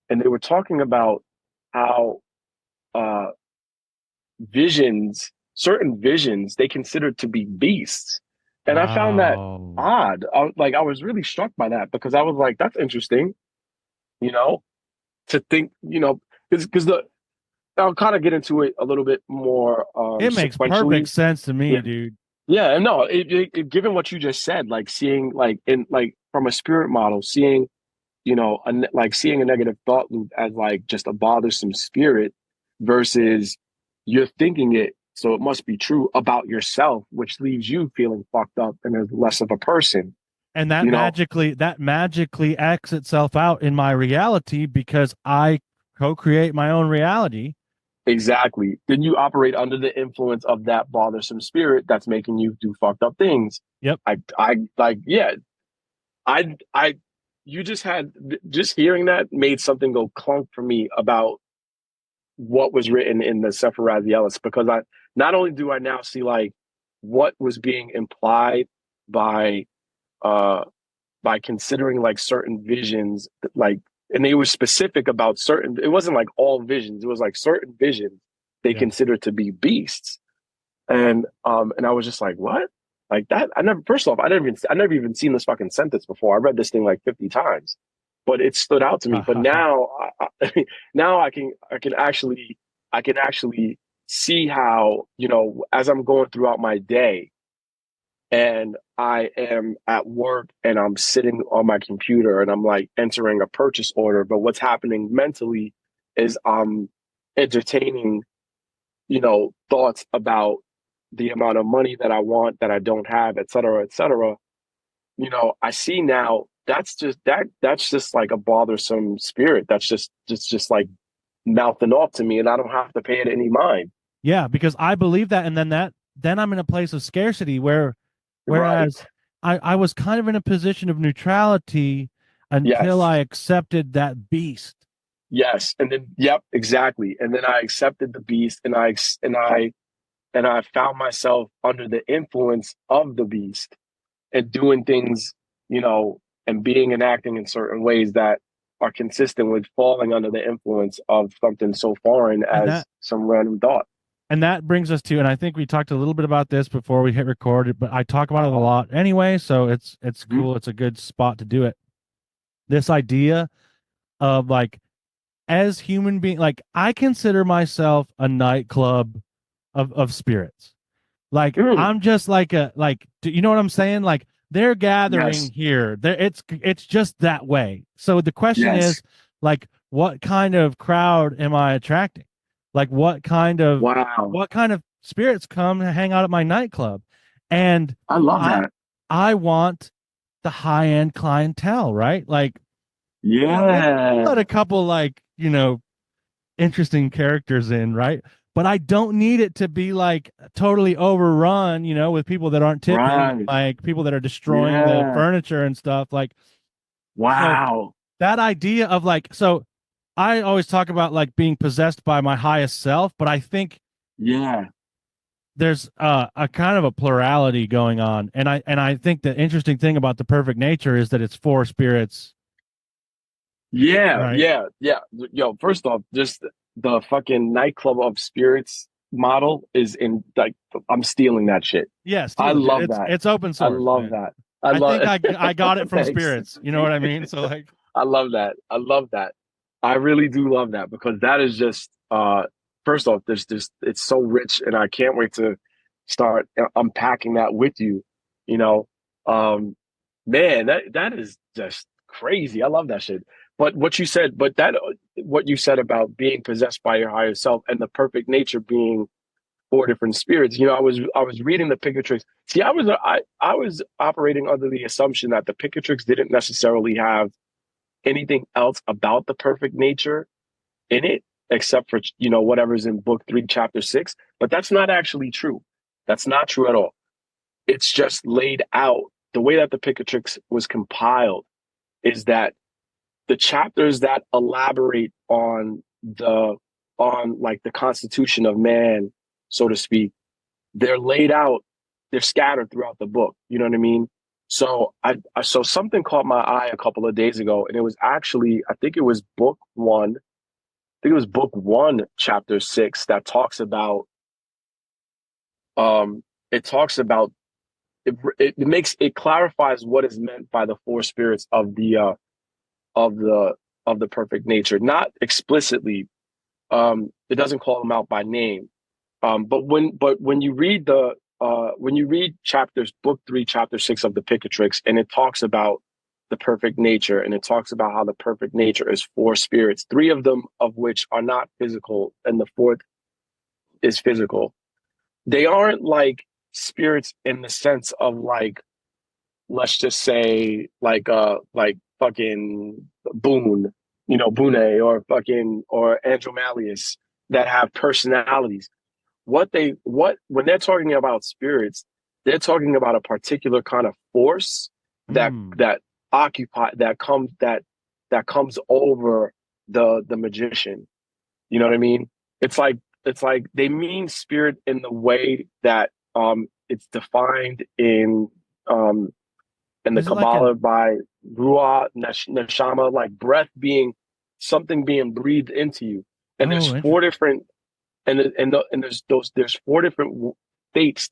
S2: and they were talking about how uh, certain visions, they considered to be beasts. And I found that
S1: Wow.
S2: odd. I was really struck by that because I was like, that's interesting, you know, to think, because I'll kind of get into it a little bit more
S1: It makes perfect
S2: sequentially.
S1: sense to
S2: Yeah.
S1: me, dude.
S2: Yeah. And no, given what you just said, like seeing, like from a spirit model, seeing, like seeing a negative thought loop as like just a bothersome spirit versus you're thinking it, so it must be true about yourself, which leaves you feeling fucked up and as less of a person,
S1: And
S2: you know?
S1: that magically acts itself out in my reality because I co-create my own reality.
S2: Exactly. Then you operate under the influence of that bothersome spirit that's making you do fucked up things.
S1: Yep.
S2: I like, yeah, I, you just hearing that made something go clunk for me about what was written in the Sefer Razielis, because I not only do I now see like what was being implied by uh by considering like certain visions, like, and they were specific about certain, it wasn't like all visions, it was like certain visions they
S1: Yeah.
S2: considered to be beasts. And I was just like, what? Like that? I never, first off, I never even seen this fucking sentence before. I read this thing like 50 times, but it stood out to me. But now, now I can actually see how, as I'm going throughout my day and I am at work and I'm sitting on my computer and I'm like entering a purchase order, but what's happening mentally is I'm entertaining, thoughts about the amount of money that I want that I don't have, et cetera, et cetera. I see now that's just like a bothersome spirit. That's just like mouthing off to me, and I don't have to pay it any mind.
S1: Yeah, because I believe that, and then I'm in a place of scarcity
S2: Right.
S1: whereas I was kind of in a position of neutrality until
S2: Yes.
S1: I accepted that beast.
S2: Yes. And then, yep, exactly. And then I accepted the beast, and I found myself under the influence of the beast and doing things, and being and acting in certain ways that are consistent with falling under the influence of something so foreign
S1: And
S2: as some random thought.
S1: that brings us to, and I think we talked a little bit about this before we hit record, but I talk about it a lot anyway, so it's
S2: Mhm.
S1: cool. It's a good spot to do it. This idea of like, as human being, like I consider myself a nightclub of spirits. Like
S2: Mm.
S1: I'm just like do you know what I'm saying? Like they're gathering
S2: Yes.
S1: here. There it's just that way. So the question is
S2: Yes.
S1: like, what kind of crowd am I attracting? Like
S2: Wow.
S1: what kind of spirits come to hang out at my nightclub? And
S2: I love
S1: I
S2: that.
S1: I want the high end clientele, right? Like we'll
S2: Yeah.
S1: let a couple like, interesting characters in, right? But I don't need it to be like totally overrun, with people that aren't tipping,
S2: Right.
S1: like people that are destroying the
S2: Yeah.
S1: furniture and stuff. Like, so
S2: Wow.
S1: that idea of like, so I always talk about like being possessed by my highest self, but I think
S2: Yeah.
S1: there's a kind of a plurality going on. And I think the interesting thing about the perfect nature is that it's four spirits,
S2: Yeah.
S1: right?
S2: Yeah. Yeah. Yo, first off, just the fucking nightclub of spirits model is in like, I'm stealing that shit.
S1: Yeah,
S2: I
S1: steal it, dude.
S2: love
S1: It's
S2: that.
S1: it's open
S2: I
S1: source,
S2: love
S1: man.
S2: that. I
S1: I
S2: love
S1: think I got it from
S2: thanks.
S1: spirits. You know what I mean? So like,
S2: I love that. I love that. I really do love that because that is just first off, there's just it's so rich and I can't wait to start unpacking that with you, you know. Um Man, that is just crazy. I love that shit. But what you said about being possessed by your higher self and the perfect nature being four different spirits. I was reading the Picatrix. See, I was operating under the assumption that the Picatrix didn't necessarily have anything else about the perfect nature in it, except for whatever's in book 3, chapter 6. But that's not actually true. That's not true at all. It's just laid out. The way that the Picatrix was compiled is that the chapters that elaborate on like the constitution of man, so to speak, they're laid out, they're scattered throughout the book. You know what I mean? So I so something caught my eye a couple of days ago, and it was actually, I think it was book one. I think it was book one, chapter 6, that talks about it talks about it clarifies what is meant by the four spirits of the of the perfect nature. Not explicitly, it doesn't call them out by name. But when you read chapters book 3, chapter 6 of the Picatrix, and it talks about the perfect nature, and it talks about how the perfect nature is four spirits, three of them of which are not physical, and the fourth is physical. They aren't like spirits in the sense of like, let's just say like fucking Boone, Boone or Andromalius, that have personalities. What when they're talking about spirits, they're talking about a particular kind of force that
S1: Mm.
S2: that occupy that comes over the magician. You know what I mean? It's like they mean spirit in the way that it's defined um in the
S1: Is it like
S2: Kabbalah
S1: an
S2: by Ruah Neshama, like breath being something being breathed into you. And there's
S1: oh
S2: four
S1: interesting.
S2: different and there's four different states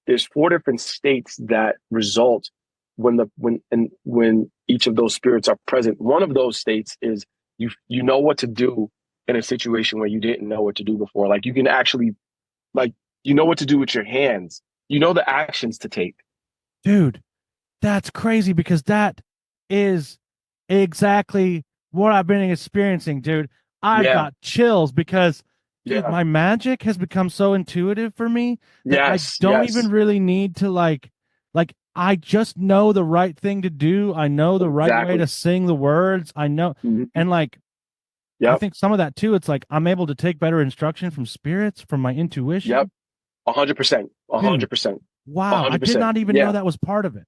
S2: there's four different states that result when each of those spirits are present. One of those states is you know what to do in a situation where you didn't know what to do before. Like you can actually, like, you know what to do with your hands. You know the actions to take.
S1: Dude, that's crazy because that is exactly what I've been experiencing, dude. I've
S2: Yeah,
S1: got chills because, dude,
S2: yeah,
S1: my magic has become so intuitive for me that I
S2: yes,
S1: don't even
S2: yes,
S1: really need to like I just know the right thing to do. I know the right way to
S2: exactly.
S1: sing the words. I know,
S2: Mhm.
S1: and like I
S2: Yep,
S1: think some of that too, it's like I'm able to take better instruction from spirits, from my
S2: yep,
S1: intuition.
S2: 100%, a
S1: Dude,
S2: hundred percent, a
S1: wow, I
S2: hundred
S1: did
S2: percent.
S1: not even know
S2: Yeah,
S1: that was part of it.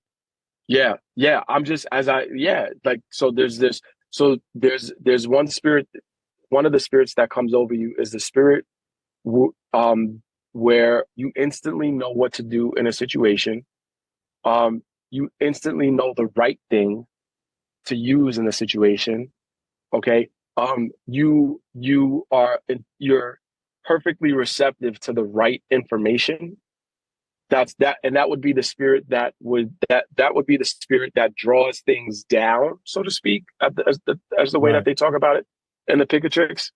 S2: yeah, yeah. I'm just as I yeah, like so. There's one spirit. One of the spirits that comes over you is the spirit where you instantly know what to do in a situation. You instantly know the right thing to use in the situation. Okay. You're perfectly receptive to the right information. And that would be the spirit that would be the spirit that draws things down, so to speak, as the way that
S1: Right.
S2: they talk about it in the Picatrix.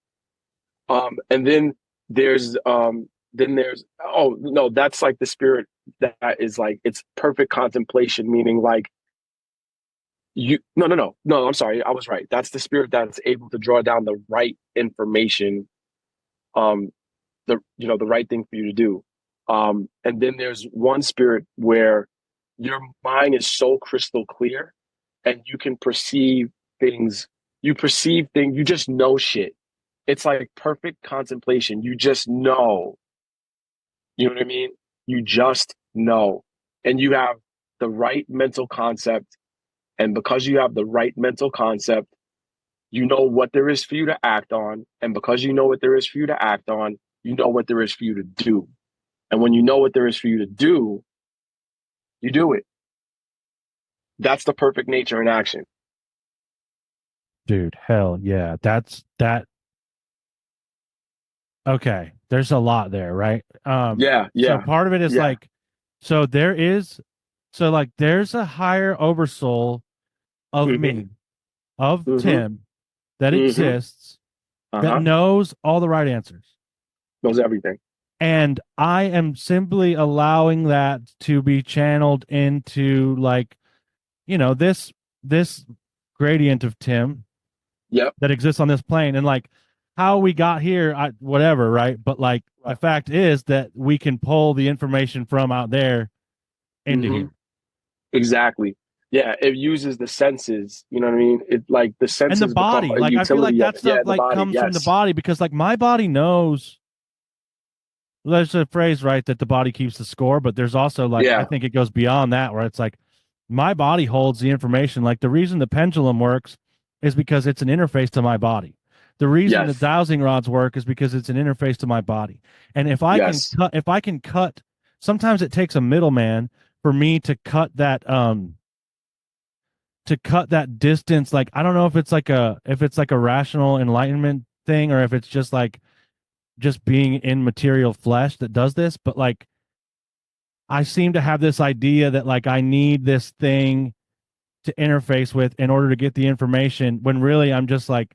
S2: And then there's oh no, that's like the spirit that is like it's perfect contemplation, meaning like you no, I'm sorry, I was right. That's the spirit that's able to draw down the right information, um, the right thing for you to do. And then there's one spirit where your mind is so crystal clear and you can things, perceive things, you just know shit. It's like perfect contemplation. You just know. You know what I mean? You just know. And you have the right mental concept. And because you have the right mental concept, you know what there is for you to act on. And because you know what there is for you to act on, you know what there is for you to do. And when you know what there is for you to do, you do it. That's the perfect nature in action.
S1: Dude, hell yeah. That's that. Okay. There's a lot there, right?
S2: Yeah,
S1: So
S2: yeah,
S1: part of it is
S2: yeah.
S1: like, so there is, so like there's a higher oversoul of
S2: Mm-hmm.
S1: me, of
S2: Mm-hmm.
S1: Tim, that
S2: Mm-hmm.
S1: exists, that
S2: Uh-huh.
S1: knows all the right answers.
S2: Knows everything.
S1: And I am simply allowing that to be channeled into, like, this gradient of Tim
S2: Yep.
S1: that exists on this plane, and like how we got here, whatever, right? But like the fact is that we can pull the information from out there into
S2: Hmm.
S1: here.
S2: Exactly. Yeah, it uses the senses. You know what I mean? It like the
S1: And the
S2: senses become
S1: body,
S2: a
S1: like I feel like
S2: utility of
S1: that
S2: it.
S1: stuff
S2: Yeah, the
S1: like
S2: body.
S1: comes from the
S2: Yes.
S1: body, because like my body knows. There's a phrase, right, that the body keeps the score, but there's also, like, I
S2: Yeah.
S1: think it goes beyond that, where it's like my body holds the information. Like the reason the pendulum works is because it's an interface to my body. The reason the
S2: Yes.
S1: dowsing rods work is because it's an interface to my body. And
S2: Yes.
S1: if I can cut, sometimes it takes a middleman for me to cut that distance. Like I don't know if it's like a rational enlightenment thing, or if it's just like just being in material flesh that does this, but like I seem to have this idea that like I need this thing to interface with in order to get the information, when really I'm just like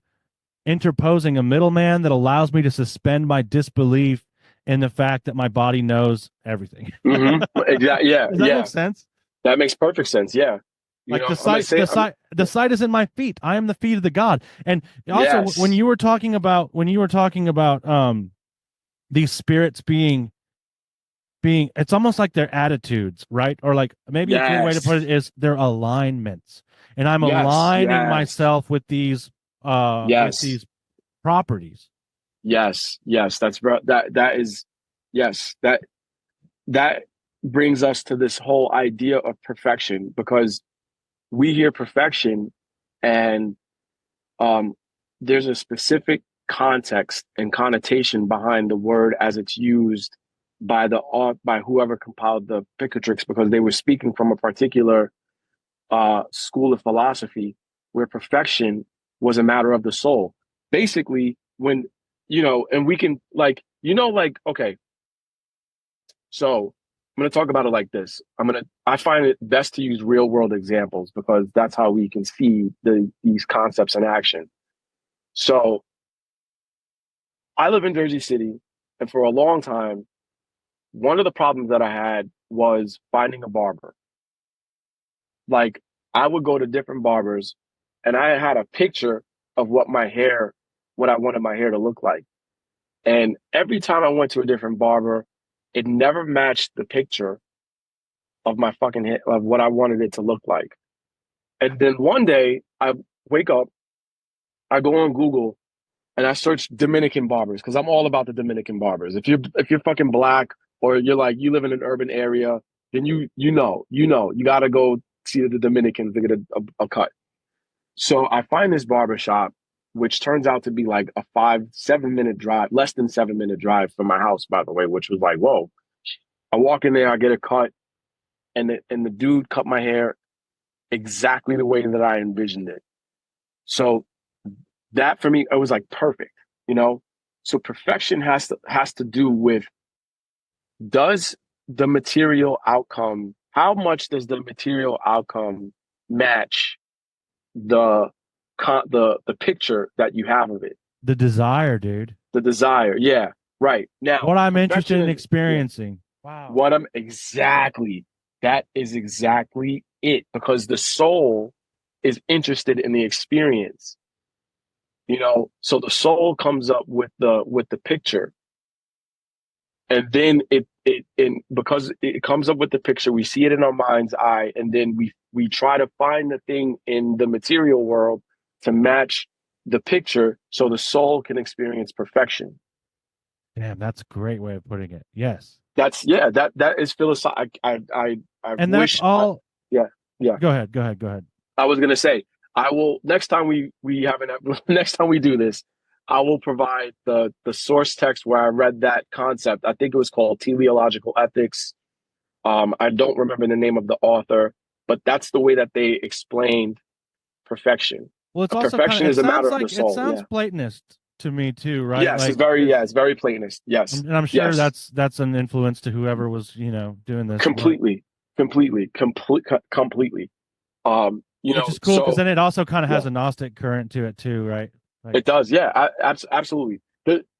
S1: interposing a middleman that allows me to suspend my disbelief in the fact that my body knows everything.
S2: Hmm. Exactly. Yeah.
S1: Does that make
S2: Yeah.
S1: sense?
S2: That makes perfect sense. Yeah. You
S1: Like
S2: know, I'm gonna say.
S1: the sight is in my feet. I am the feet of the God. And also when
S2: Yes.
S1: you were talking about these spirits being, it's almost like their attitudes, right? Or like maybe a good way to put
S2: Yes.
S1: it is their alignments. And I'm
S2: Yes.
S1: aligning
S2: Yes.
S1: myself with
S2: Yes.
S1: these properties.
S2: Yes. Yes. That is. Yes. That brings us to this whole idea of perfection, because we hear perfection, and um, there's a specific context and connotation behind the word as it's used by whoever compiled the Picatrix, because they were speaking from a particular school of philosophy where perfection was a matter of the soul. Basically, when and we can like okay, so I'm going to talk about it like this. I find it best to use real world examples because that's how we can see these concepts in action. So I live in Jersey City, and for a long time, one of the problems that I had was finding a barber. Like, I would go to different barbers, and I had a picture of what I wanted my hair to look like. And every time I went to a different barber, it never matched the picture of my fucking hair, of what I wanted it to look like. And then one day I wake up, I go on Google, and I search Dominican barbers because I'm all about the Dominican barbers. If you're fucking black, or you're like you live in an urban area, then you gotta go see the Dominicans to get a cut. So I find this barber shop, which turns out to be like a 5 7 minute drive, less than 7 minute drive from my house, by the way, which was like, whoa. I walk in there, I get a cut, and the dude cut my hair exactly the way that I envisioned it. So that for me, it was like perfect, you know? So perfection has to do with, does the material outcome, how much does the material outcome match the the picture that you have of it?
S1: The desire, dude.
S2: The desire. Yeah. Right. Now,
S1: What I'm interested
S2: perfection
S1: in
S2: is, yeah,
S1: experiencing. Wow.
S2: what I'm exactly, that is exactly it, because the soul is interested in the experience. So the soul comes up with the picture, and then because it comes up with the picture, we see it in our mind's eye, and then we try to find the thing in the material world to match the picture so the soul can experience perfection.
S1: Damn, that's a great way of putting it. Yes.
S2: That's yeah, that is philosophical. I
S1: And that's
S2: wish
S1: all.
S2: yeah, yeah.
S1: Go ahead. Go ahead. Go ahead.
S2: I was gonna say, I will, next time we have next time we do this, I will provide the source text where I read that concept. I think it was called Teleological Ethics. I don't remember the name of the author, but that's the way that they explained perfection.
S1: Well, it's also kind
S2: Perfection
S1: of,
S2: is a matter of the
S1: it
S2: soul.
S1: sounds
S2: Yeah.
S1: Platonist to me too, right?
S2: Yes,
S1: Like,
S2: it's very Platonist. Yes.
S1: and I'm sure
S2: Yes.
S1: that's an influence to whoever was, doing this work.
S2: Completely. Completely.
S1: Which is cool because
S2: So
S1: then it also kind of
S2: yeah,
S1: has a Gnostic current to it too, right? Like,
S2: it does. Yeah, absolutely.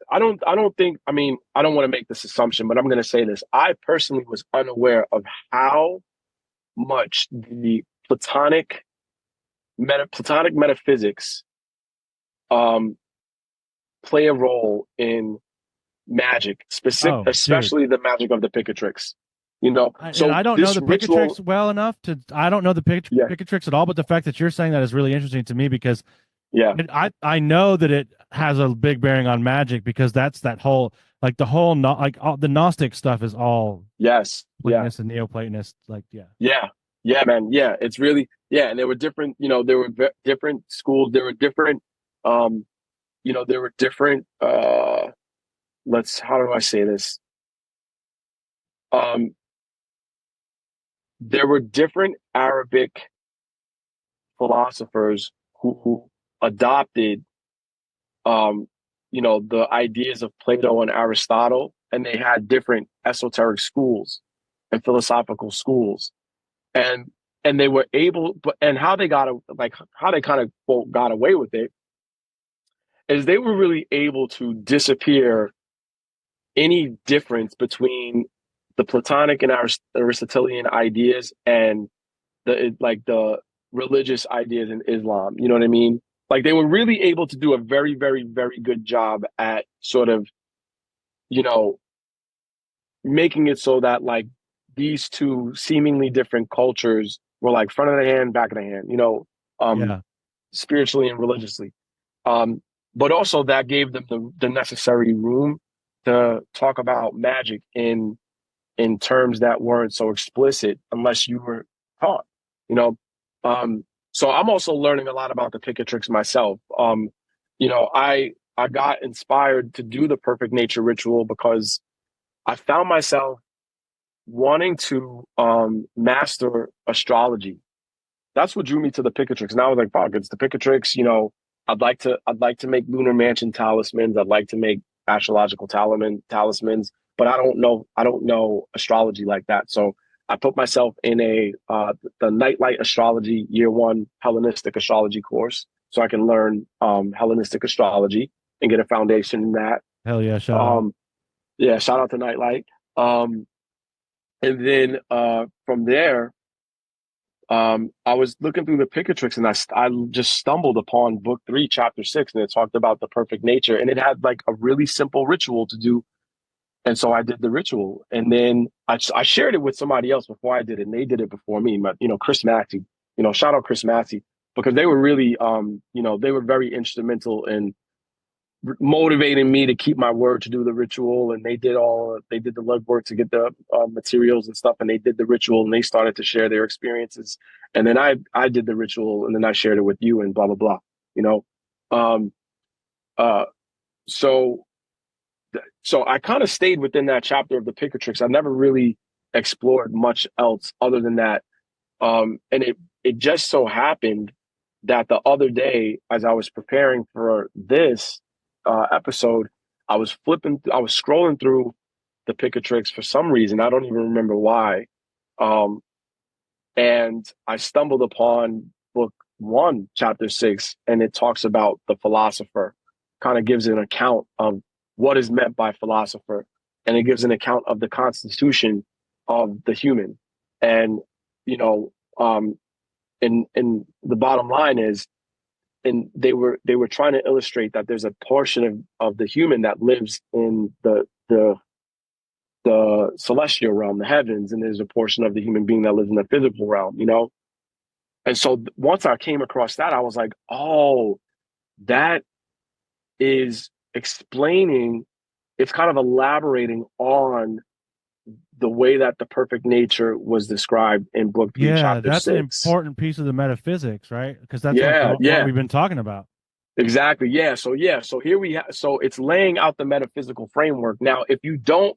S2: I don't think, I mean, I don't want to make this assumption, but I'm going to say this. I personally was unaware of how much the Platonic metaphysics um, play a role in magic,
S1: Oh, dude.
S2: especially the magic of the Picatrix. You know,
S1: And
S2: so
S1: I don't know
S2: this
S1: the
S2: ritual,
S1: Picatrix well enough to. I don't know the
S2: yeah,
S1: Picatrix at all, but the fact that you're saying that is really interesting to me because
S2: yeah,
S1: I know that it has a big bearing on magic because that's that whole like the whole like all, the Gnostic stuff is all
S2: yes, yeah,
S1: Platonist and Neoplatonist. Like, yeah,
S2: yeah, yeah, man, yeah. It's really, yeah, and there were different, you know, there were different schools, there were different, um, you know, there were different. Let's, how do I say this? Um, there were different Arabic philosophers who adopted, um, you know, the ideas of Plato and Aristotle, and they had different esoteric schools and philosophical schools, and they were able, but and how they got like how they kind of quote got away with it is they were really able to disappear any difference between the Platonic and Aristotelian ideas and the religious ideas in Islam. You know what I mean? Like they were really able to do a very, very, very good job at sort of, you know, making it so that like these two seemingly different cultures were like front of the hand, back of the hand, you know, um,
S1: yeah,
S2: spiritually and religiously. Um, but also that gave them the necessary room to talk about magic in terms that weren't so explicit unless you were taught, you know. So I'm also learning a lot about the Picatrix myself. You know, I got inspired to do the perfect nature ritual because I found myself wanting to master astrology. That's what drew me to the Picatrix. And I was like, fuck, it's the Picatrix. You know, I'd like to make lunar mansion talismans. I'd like to make astrological talismans, but I don't know astrology like that. So I put myself in the Nightlight Astrology Year One Hellenistic Astrology course, so I can learn Hellenistic astrology and get a foundation in that.
S1: hell yeah, shout out.
S2: Um, yeah, shout out to Nightlight. Um, and then from there, I was looking through the Picatrix and I just stumbled upon book 3, chapter 6, and it talked about the perfect nature, and it had like a really simple ritual to do. And so I did the ritual, and then I shared it with somebody else before I did it, and they did it before me. But you know, Chris Massey, you know, shout out Chris Massey, because they were really, you know, they were very instrumental in motivating me to keep my word to do the ritual, and they did the legwork to get the materials and stuff, and they did the ritual, and they started to share their experiences, and then I did the ritual, and then I shared it with you, and blah blah blah, you know. um uh so so I kind of stayed within that chapter of the Picatrix. I never really explored much else other than that. And it just so happened that the other day, as I was preparing for this episode, I was scrolling through the Picatrix for some reason. I don't even remember why. Um, and I stumbled upon book 1, chapter 6, and it talks about the philosopher, kind of gives an account of what is meant by philosopher, and it gives an account of the constitution of the human. And, you know, and the bottom line is, and they were trying to illustrate that there's a portion of the human that lives in the celestial realm, the heavens, and there's a portion of the human being that lives in the physical realm, you know. And so once I came across that, I was like, oh, that is explaining, it's kind of elaborating on the way that the perfect nature was described in book 3,
S1: Yeah,
S2: chapter
S1: that's an
S2: 6.
S1: important piece of the metaphysics, right? Because that's like
S2: Yeah,
S1: what
S2: yeah,
S1: we've been talking about.
S2: exactly. Yeah. So here we have, so it's laying out the metaphysical framework. Now, if you don't,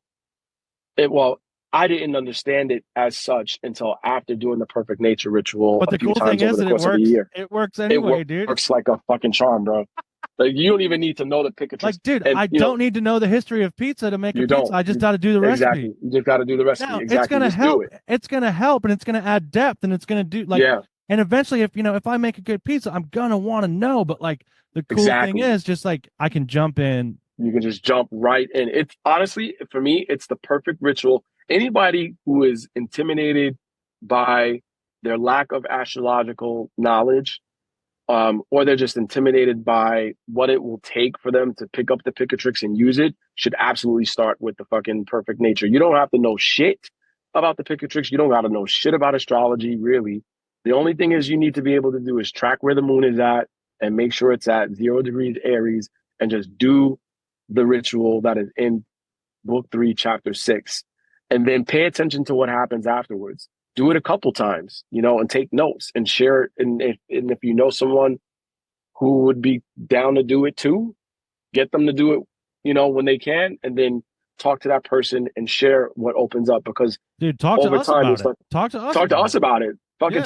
S2: well, I didn't understand it as such until after doing the perfect nature ritual
S1: But
S2: a
S1: the
S2: few
S1: cool thing
S2: times over
S1: is
S2: the
S1: that it
S2: course of a
S1: works.
S2: year.
S1: It works
S2: It
S1: anyway, dude.
S2: works like a fucking charm, bro. Like you don't even need to know the Picatrix,
S1: Like, dude,
S2: and
S1: I
S2: you know
S1: don't need to know the history of pizza to make a
S2: you
S1: pizza.
S2: don't.
S1: I just got to do the recipe.
S2: Exactly. You just got to do the recipe.
S1: Now, it's
S2: Exactly.
S1: gonna
S2: Just do
S1: help.
S2: it.
S1: It's gonna help, and it's gonna add depth, and it's gonna do like.
S2: Yeah.
S1: And eventually, if I make a good pizza, I'm gonna want to know. But like the cool thing
S2: Exactly.
S1: is, just like I can jump in
S2: You can just jump right in. It's honestly, for me, it's the perfect ritual. Anybody who is intimidated by their lack of astrological knowledge, or they're just intimidated by what it will take for them to pick up the Picatrix and use it, should absolutely start with the fucking perfect nature. You don't have to know shit about the Picatrix. You don't got to know shit about astrology, really. The only thing is you need to be able to do is track where the moon is at and make sure it's at 0 degrees Aries and just do the ritual that is in book 3, chapter 6. And then pay attention to what happens afterwards. Do it a couple times, and take notes and share it. And if you know someone who would be down to do it too, get them to do it, when they can, and then talk to that person and share what opens up. Because
S1: dude, talk to us about it. Talk to us
S2: about it. Fucking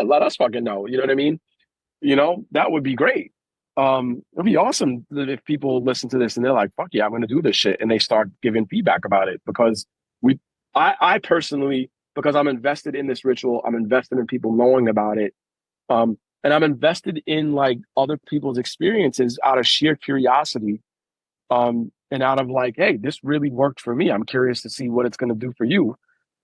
S2: let us fucking know. You know what I mean? That would be great. It'd be awesome if people listen to this and they're like, fuck yeah, I'm going to do this shit. And they start giving feedback about it, because I personally, because I'm invested in this ritual, I'm invested in people knowing about it. And I'm invested in like other people's experiences out of sheer curiosity. And out of like, hey, this really worked for me. I'm curious to see what it's going to do for you.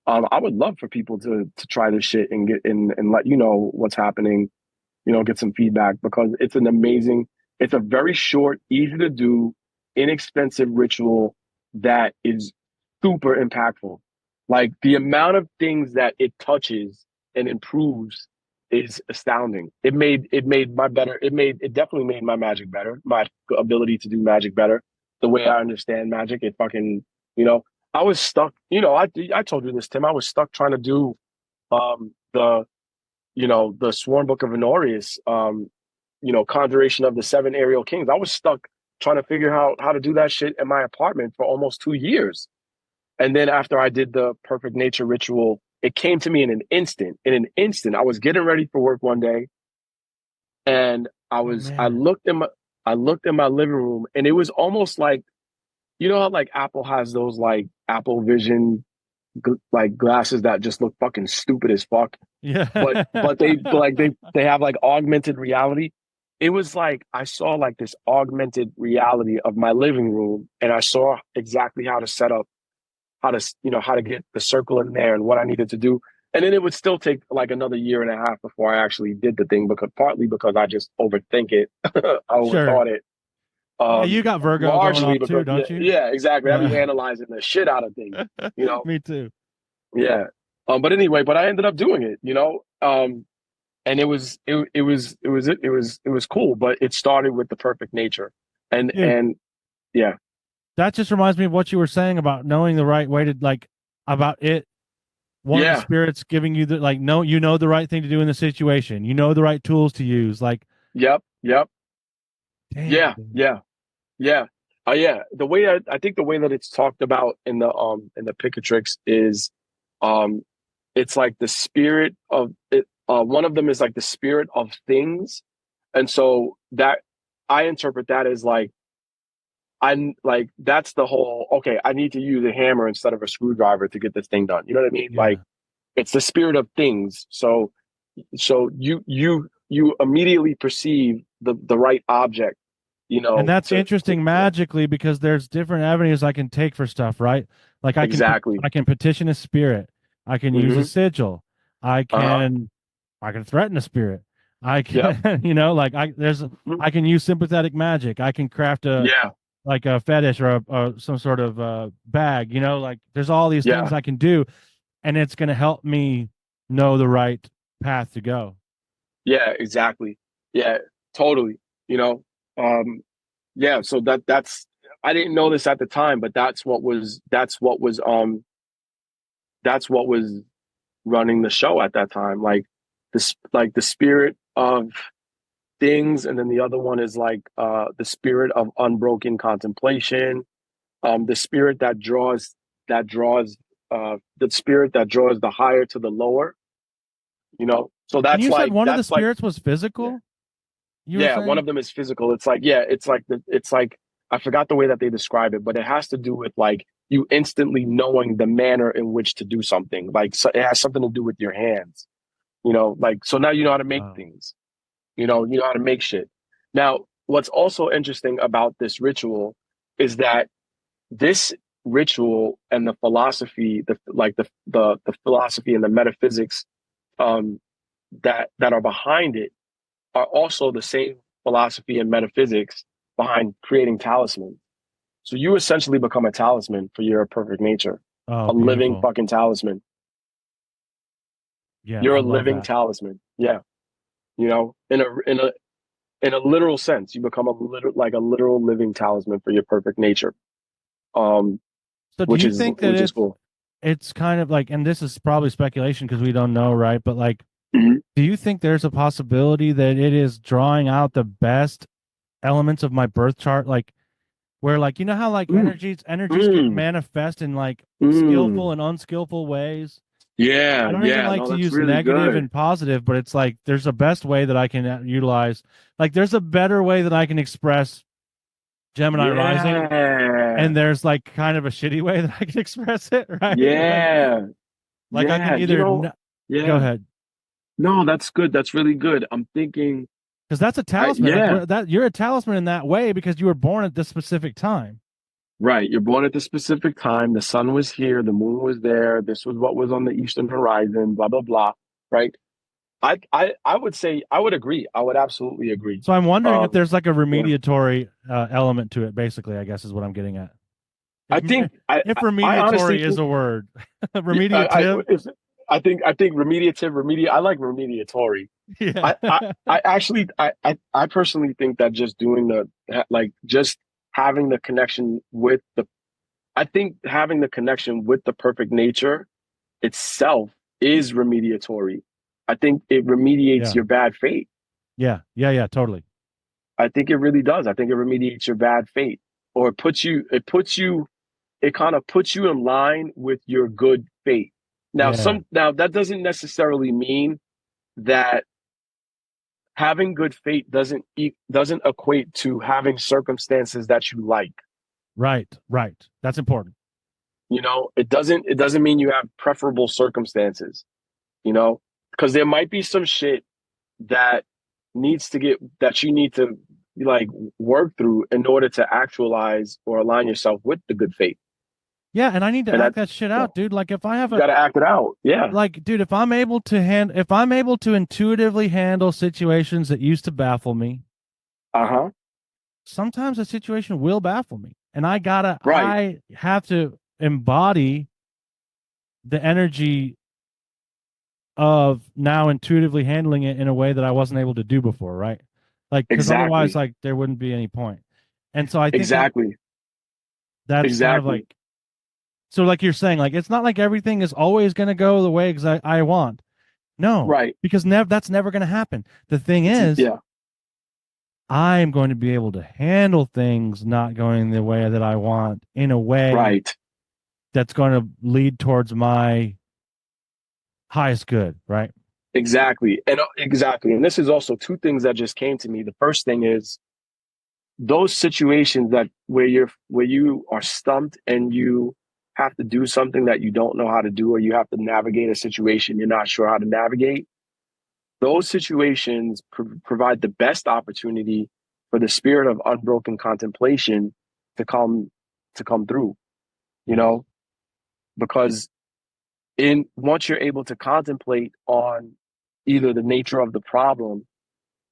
S2: I would love for people to try this shit and get in and let you know what's happening, get some feedback, because it's a very short, easy to do, inexpensive ritual that is super impactful. Like the amount of things that it touches and improves is astounding. It definitely made my magic better, my ability to do magic better, the way I understand magic. It fucking, I was stuck, I told you this, Tim, I was stuck trying to do the Sworn Book of Honorius, conjuration of the 7 aerial kings. I was stuck trying to figure out how to do that shit in my apartment for almost 2 years. And then after I did the perfect nature ritual, it came to me in an instant. I was getting ready for work one day, and I looked in my living room, and it was almost like, how like Apple has those like Apple Vision like glasses that just look fucking stupid as fuck.
S1: Yeah.
S2: But they have like augmented reality. It was like I saw like this augmented reality of my living room, and I saw exactly how to set up, how to get the circle in there and what I needed to do. And then it would still take like another year and a half before I actually did the thing, partly because I just overthink it. I overthought it.
S1: You got Virgo
S2: largely
S1: going on too, don't you?
S2: Yeah, exactly. I've been analyzing the shit out of things.
S1: Me too.
S2: Yeah. But anyway, I ended up doing it. And it was cool. But it started with the perfect nature, and yeah.
S1: That just reminds me of what you were saying about knowing the right way to about it. One of the spirits giving you the the right thing to do in the situation. You know the right tools to use. Like,
S2: yep.
S1: Damn,
S2: yeah. Yeah. The way I think the way that it's talked about in the Picatrix is, it's like the spirit of it. One of them is like the spirit of things, and so that I interpret that as like, that's the whole, okay, I need to use a hammer instead of a screwdriver to get this thing done. You know what I mean? Yeah. Like, it's the spirit of things. So you immediately perceive the right object,
S1: And that's interesting magically, because there's different avenues I can take for stuff, right? Like I can petition a spirit. I can use a sigil. I can threaten a spirit. I can, I can use sympathetic magic. I can craft like a fetish or some sort of bag, like there's all these things I can do, and it's going to help me know the right path to go.
S2: Yeah, exactly. Yeah, totally. So that's, I didn't know this at the time, but that's what was running the show at that time. Like the spirit of things, and then the other one is like the spirit of unbroken contemplation, the spirit that draws the spirit that draws the higher to the lower, so that's, and
S1: you
S2: like,
S1: said one of the spirits was physical.
S2: One of them is physical. It's like I forgot the way that they describe it, but it has to do with like you instantly knowing the manner in which to do something. Like, so it has something to do with your hands, like, so now you know how to make things. You know how to make shit. Now, what's also interesting about this ritual is that this ritual and the philosophy, the philosophy and the metaphysics that are behind it are also the same philosophy and metaphysics behind creating talismans. So you essentially become a talisman for your perfect nature,
S1: Oh,
S2: a living
S1: beautiful.
S2: fucking talisman.
S1: Yeah,
S2: You're
S1: I
S2: a
S1: love
S2: living
S1: that.
S2: talisman. Yeah, in a literal sense, you become a literal living talisman for your perfect nature. Um,
S1: So do
S2: which
S1: you
S2: is
S1: think that
S2: which is cool.
S1: it's kind of like, and this is probably speculation because we don't know, right? But like,
S2: Mhm.
S1: do you think there's a possibility that it is drawing out the best elements of my birth chart, like where, like, you know how like
S2: Mm,
S1: energies can
S2: mm,
S1: manifest in like skillful
S2: mm.
S1: and unskillful ways. I
S2: Yeah,
S1: don't even
S2: yeah.
S1: like
S2: No,
S1: to
S2: that's
S1: use
S2: really
S1: negative
S2: good.
S1: and positive, but it's like there's a best way that I can utilize. Like there's a better way that I can express Gemini rising,
S2: Yeah,
S1: and there's like kind of a shitty way that I can express it, right?
S2: yeah,
S1: Like I can
S2: yeah.
S1: either go
S2: Yeah.
S1: ahead,
S2: No, that's good. That's really good. I'm thinking,
S1: because that's a
S2: I
S1: talisman. Like
S2: yeah,
S1: that you're a talisman in that way because you were born at this specific time.
S2: right. You're born at the specific time. The sun was here. The moon was there. This was what was on the eastern horizon. Blah blah blah. Right. I would say I would agree. I would absolutely agree.
S1: So I'm wondering if
S2: Um,
S1: there's like a
S2: yeah.
S1: remediatory element to it. Basically, I guess is what I'm getting at.
S2: I
S1: If
S2: think
S1: if
S2: I honestly
S1: remediatory is
S2: think
S1: a word,
S2: yeah,
S1: remediative.
S2: if, I think I like remediatory.
S1: Yeah,
S2: I actually I personally think that just doing just having the connection with the I think having the connection with the perfect nature itself is remediatory. I think it remediates
S1: yeah,
S2: your bad fate.
S1: yeah. Totally.
S2: I think it really does. I think it remediates your bad fate, or it kind of puts you in line with your good fate.
S1: Yeah,
S2: Now that doesn't necessarily mean that having good fate doesn't equate to having circumstances that you like.
S1: right. That's important.
S2: It doesn't mean you have preferable circumstances, because there might be some shit that that you need to like work through in order to actualize or align yourself with the good fate.
S1: Yeah, and I need to
S2: And
S1: act that shit out, dude. Like if I have
S2: you
S1: a
S2: got to act it out. Yeah.
S1: like, dude, if I'm able to intuitively handle situations that used to baffle me,
S2: Uh-huh.
S1: sometimes a situation will baffle me, and
S2: Right.
S1: I have to embody the energy of now intuitively handling it in a way that I wasn't able to do before, right? Like, because otherwise,
S2: Exactly.
S1: like, there wouldn't be any point. And so I think
S2: Exactly.
S1: that's kind of
S2: Exactly.
S1: like, so like you're saying, like, it's not like everything is always going to go the way I want. No,
S2: Right.
S1: because that's never going to happen. The thing
S2: It's
S1: is,
S2: yeah.
S1: I'm going to be able to handle things not going the way that I want in a way
S2: Right.
S1: that's going to lead towards my highest good, right?
S2: Exactly. And exactly. And this is also two things that just came to me. The first thing is those situations that where you are stumped and you have to do something that you don't know how to do, or you have to navigate a situation you're not sure how to navigate. Those situations provide the best opportunity for the spirit of unbroken contemplation to come through, you
S1: Yes.
S2: know, because in once you're able to contemplate on either the nature of the problem,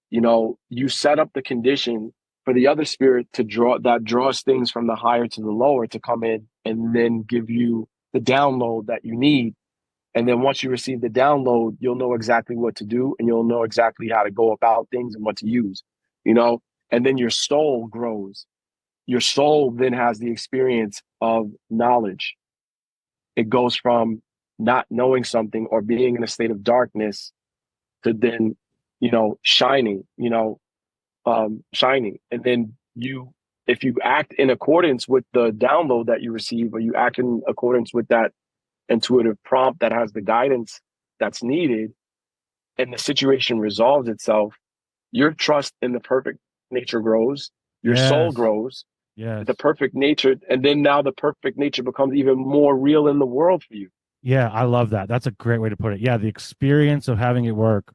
S2: you set up the condition for the other spirit draws things from the higher to the lower to come in and then give you the download that you need. And then once you receive the download, you'll know exactly what to do, and you'll know exactly how to go about things and what to use, you know? And then your soul grows. Your soul then has the experience of knowledge. It goes from not knowing something or being in a state of darkness to then, shining, shining. And then if you act in accordance with the download that you receive, or you act in accordance with that intuitive prompt that has the guidance that's needed, and the situation resolves itself, your trust in the perfect nature grows, your soul
S1: Yes.
S2: grows, the
S1: Yes.
S2: perfect nature, and then now the perfect nature becomes even more real in the world for you.
S1: Yeah, I love that. That's a great way to put it. Yeah, the experience of having it work.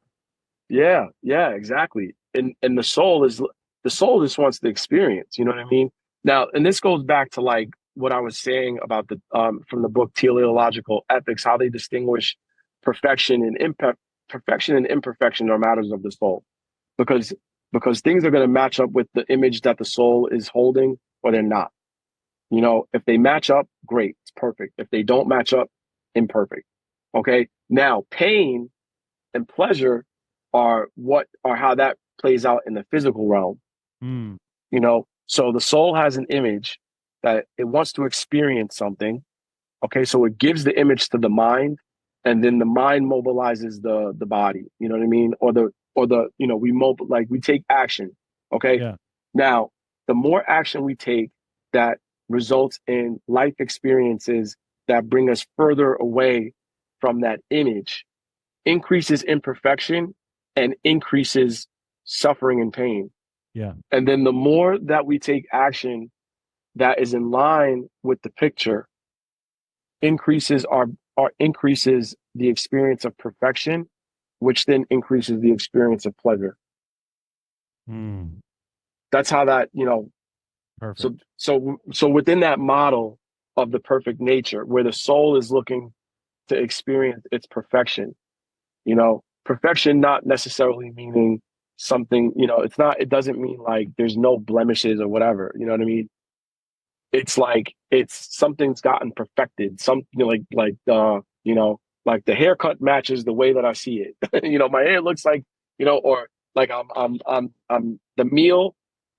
S2: Yeah, exactly. And the soul just wants the experience. You know what I mean? Now, and this goes back to like what I was saying about the from the book Teleological Ethics, how they distinguish perfection and perfection and imperfection are matters of the soul, because things are going to match up with the image that the soul is holding, or they're not. You know, if they match up, great, it's perfect. If they don't match up, imperfect. Okay. Now, pain and pleasure are how that plays out in the physical realm.
S1: Mm.
S2: You know, so the soul has an image that it wants to experience something. Okay, so it gives the image to the mind, and then the mind mobilizes the body. You know what I mean? Or the we take action. Okay.
S1: Yeah.
S2: Now, the more action we take, that results in life experiences that bring us further away from that image, increases imperfection and increases suffering and pain.
S1: Yeah.
S2: And then the more that we take action that is in line with the picture, increases increases the experience of perfection, which then increases the experience of pleasure.
S1: Mm.
S2: That's how that,
S1: Perfect.
S2: so within that model of the perfect nature, where the soul is looking to experience its perfection, perfection not necessarily meaning something, it doesn't mean like there's no blemishes or whatever, you know what I mean? It's like something's gotten perfected. Like the haircut matches the way that I see it. My hair looks like, or like I'm the meal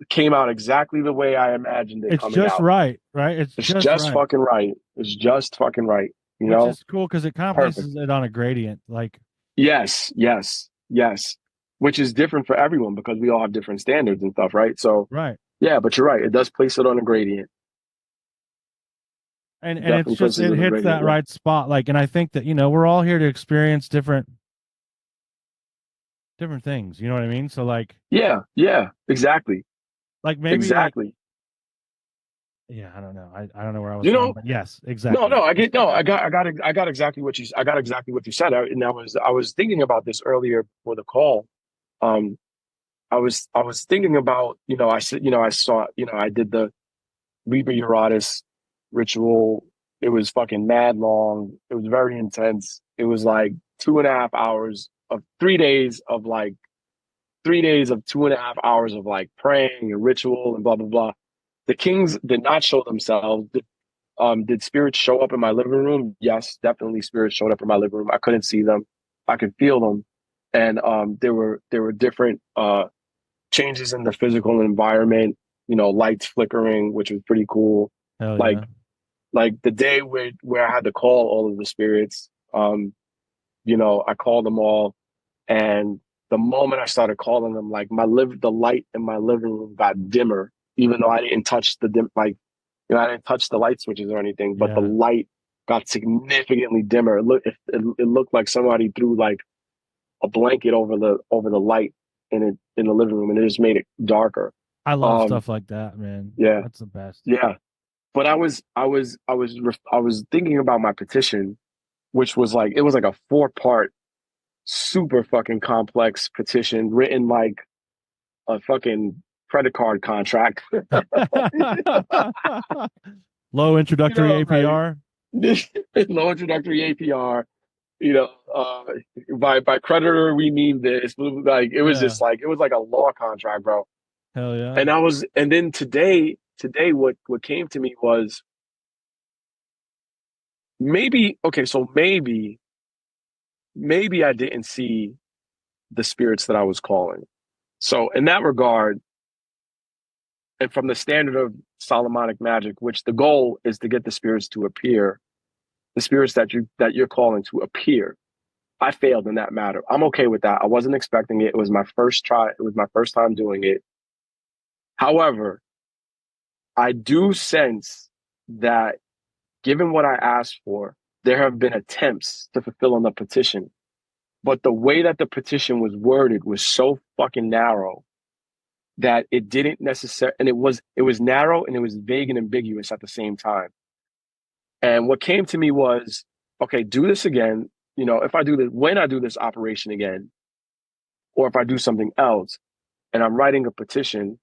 S2: came out exactly the way I imagined it
S1: It's
S2: coming
S1: just
S2: out.
S1: right, right? It's
S2: It's
S1: just
S2: just
S1: right.
S2: fucking right. It's just fucking right.
S1: Which is cool because it kind of
S2: Perfect.
S1: places it on a gradient. Like,
S2: Yes, yes, yes. Which is different for everyone because we all have different standards and stuff, right? So
S1: right.
S2: yeah, but you're right. It does place it on a gradient.
S1: And
S2: It
S1: it's
S2: definitely
S1: just
S2: places it
S1: it
S2: on a
S1: hits
S2: gradient.
S1: that
S2: Yeah.
S1: right spot. Like, and I think that, we're all here to experience different things. You know what I mean? So
S2: Yeah, yeah, exactly.
S1: maybe
S2: Exactly.
S1: yeah, I don't know. I don't know where I was
S2: You
S1: going,
S2: know,
S1: but yes,
S2: no,
S1: exactly.
S2: no, I got exactly what you said. And I was thinking about this earlier for the call. Um, I was thinking about, I said, I saw, I did the Liber Uratus ritual. It was fucking mad long. It was very intense. It was like 2.5 hours of 3 days of like 3 days of 2.5 hours of like praying and ritual and blah blah blah. The kings did not show themselves. Did spirits show up in my living room? Yes, definitely spirits showed up in my living room. I couldn't see them. I could feel them. And there were different changes in the physical environment, lights flickering, which was pretty cool.
S1: Hell
S2: Like
S1: yeah.
S2: like the day where I had to call all of the spirits, I called them all, and the moment I started calling them, like the light in my living room got dimmer, even though I didn't touch the dim, like, I didn't touch the light switches or anything, but the
S1: Yeah.
S2: light got significantly dimmer. It looked like somebody threw like a blanket over the light in the living room, and it just made it darker.
S1: I love
S2: Um,
S1: stuff like that, man.
S2: yeah,
S1: That's the best.
S2: yeah. But I was thinking about my petition, which was like, it was like a 4-part, super fucking complex petition written like a fucking credit card contract.
S1: Low introductory
S2: Like
S1: APR.
S2: low introductory APR. You know, uh, by creditor we mean this. Like it was
S1: Yeah.
S2: just like, it was like a law contract, bro.
S1: Hell yeah.
S2: And then today what came to me was, maybe, okay, so maybe I didn't see the spirits that I was calling. So in that regard, and from the standard of Solomonic magic, which the goal is to get the spirits to appear, the spirits that you're calling to appear, I failed in that matter. I'm okay with that. I wasn't expecting it. It was my first try. It was my first time doing it. However, I do sense that given what I asked for, there have been attempts to fulfill on the petition. But the way that the petition was worded was so fucking narrow that it didn't necessarily, and it was narrow and it was vague and ambiguous at the same time. And what came to me was, okay, do this again. If I do this, when I do this operation again, or if I do something else, and I'm writing a petition,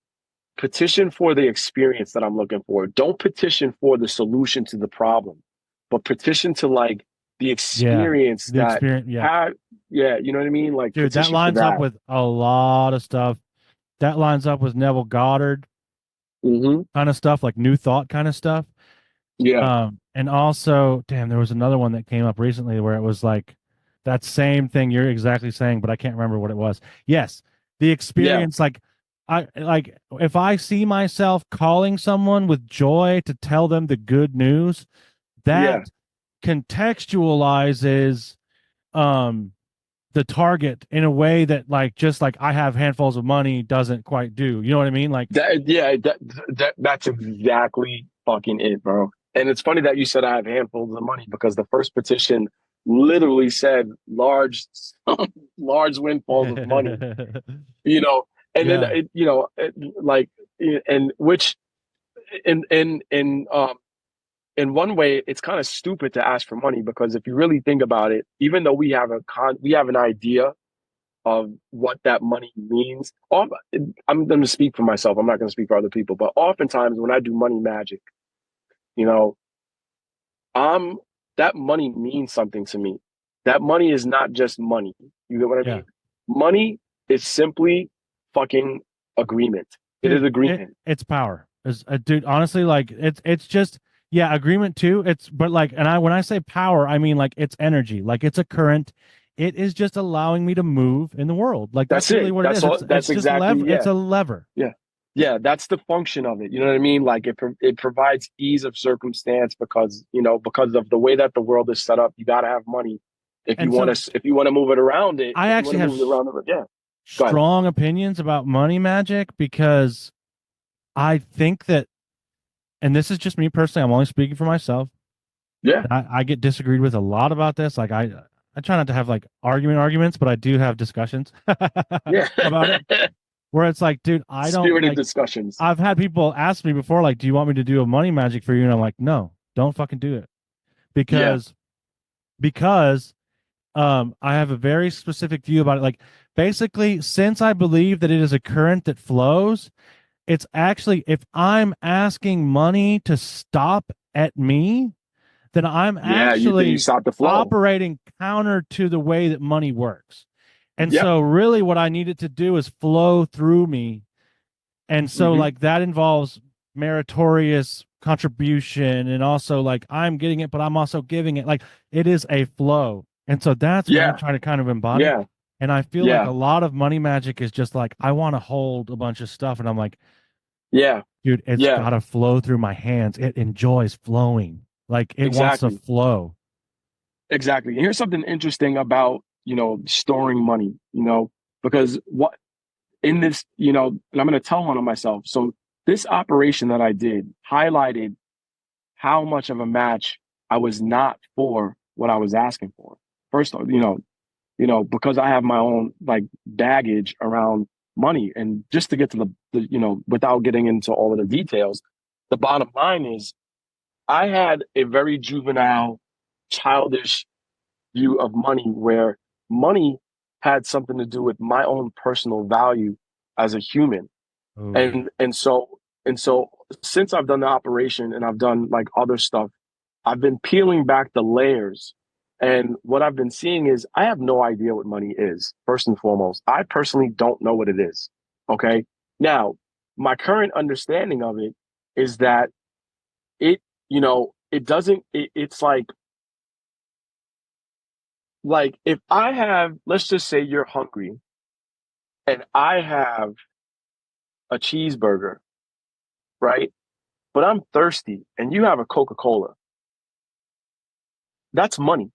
S2: petition for the experience that I'm looking for. Don't petition for the solution to the problem, but petition to like the
S1: Yeah.
S2: experience
S1: The
S2: that
S1: experience. Yeah.
S2: had, yeah, you know what I mean? Like
S1: Dude, that
S2: petition for
S1: lines up
S2: that.
S1: with a lot of stuff. That lines up with Neville Goddard
S2: Hmm.
S1: kind of stuff, like New Thought kind of stuff.
S2: Yeah,
S1: And also, damn, there was another one that came up recently where it was like that same thing you're exactly saying, but I can't remember what it was. Yes, the
S2: yeah,
S1: experience, like I like if I see myself calling someone with joy to tell them the good news,
S2: yeah.
S1: that contextualizes um the target in a way that like just like I have handfuls of money doesn't quite do. You know what I mean? Like
S2: That's exactly fucking it, bro. And it's funny that you said I have handfuls of money because the first petition literally said large, large windfalls of money, you know, and then
S1: yeah,
S2: like, and which in one way, it's kind of stupid to ask for money because if you really think about it, even though we have an idea of what that money means. I'm going to speak for myself. I'm not going to speak for other people. But oftentimes when I do money magic, you know, I'm that money means something to me. That money is not just money. You get what I
S1: yeah.
S2: mean? Money is simply fucking agreement. It is
S1: Dude,
S2: agreement.
S1: it's power. Dude, honestly, like it's just yeah, agreement too. It's but like, and I when I say power, I mean like it's energy, like it's a current. It is just allowing me to move in the world. Like that's
S2: That's
S1: really
S2: it.
S1: what it
S2: That's
S1: is.
S2: all.
S1: It's
S2: That's
S1: just
S2: exactly,
S1: lever. It's
S2: yeah.
S1: a lever.
S2: Yeah. Yeah, that's the function of it. You know what I mean? Like it provides ease of circumstance because, because of the way that the world is set up, you got to have money
S1: And so
S2: if you want to move it around it,
S1: I
S2: if you want
S1: actually
S2: to
S1: have
S2: move it around it, yeah. Go ahead.
S1: strong opinions about money magic because I think that, and this is just me personally. I'm only speaking for myself.
S2: Yeah.
S1: I get disagreed with a lot about this. Like I try not to have like arguments, but I do have discussions
S2: Yeah.
S1: about it. Where it's like, dude, I don't
S2: Spirited
S1: like.
S2: discussions.
S1: I've had people ask me before, like, do you want me to do a money magic for you? And I'm like, no, don't fucking do it
S2: Yeah.
S1: because I have a very specific view about it. Like, basically, since I believe that it is a current that flows, it's actually if I'm asking money to stop at me, then I'm
S2: Yeah, you
S1: actually
S2: stop the flow.
S1: operating counter to the way that money works. And
S2: Yep.
S1: so, really, what I need it to do is flow through me. And so,
S2: Hmm.
S1: like, that involves meritorious contribution. And also, like, I'm getting it, but I'm also giving it. Like, it is a flow. And so, that's what I'm
S2: Yeah.
S1: trying to kind of embody.
S2: Yeah.
S1: And I feel like a
S2: Yeah.
S1: lot of money magic is just like, I want to hold a bunch of stuff. And I'm like,
S2: Yeah.
S1: dude, it's
S2: Yeah.
S1: got to flow through my hands. It enjoys flowing. Like, it wants to
S2: Exactly.
S1: flow.
S2: Exactly. And here's something interesting about, storing money, because what in this, and I'm going to tell one of myself. So this operation that I did highlighted how much of a match I was not for what I was asking for. First, because I have my own like baggage around money, and just to get to without getting into all of the details, the bottom line is I had a very juvenile, childish view of money where money had something to do with my own personal value as a human.
S1: Oh,
S2: And so since I've done the operation and I've done like other stuff, I've been peeling back the layers. And what I've been seeing is I have no idea what money is, first and foremost. I personally don't know what it is. Okay. Now, my current understanding of it is that it, it doesn't, it's like if I have, let's just say you're hungry and I have a cheeseburger, right? But I'm thirsty and you have a Coca-Cola. That's money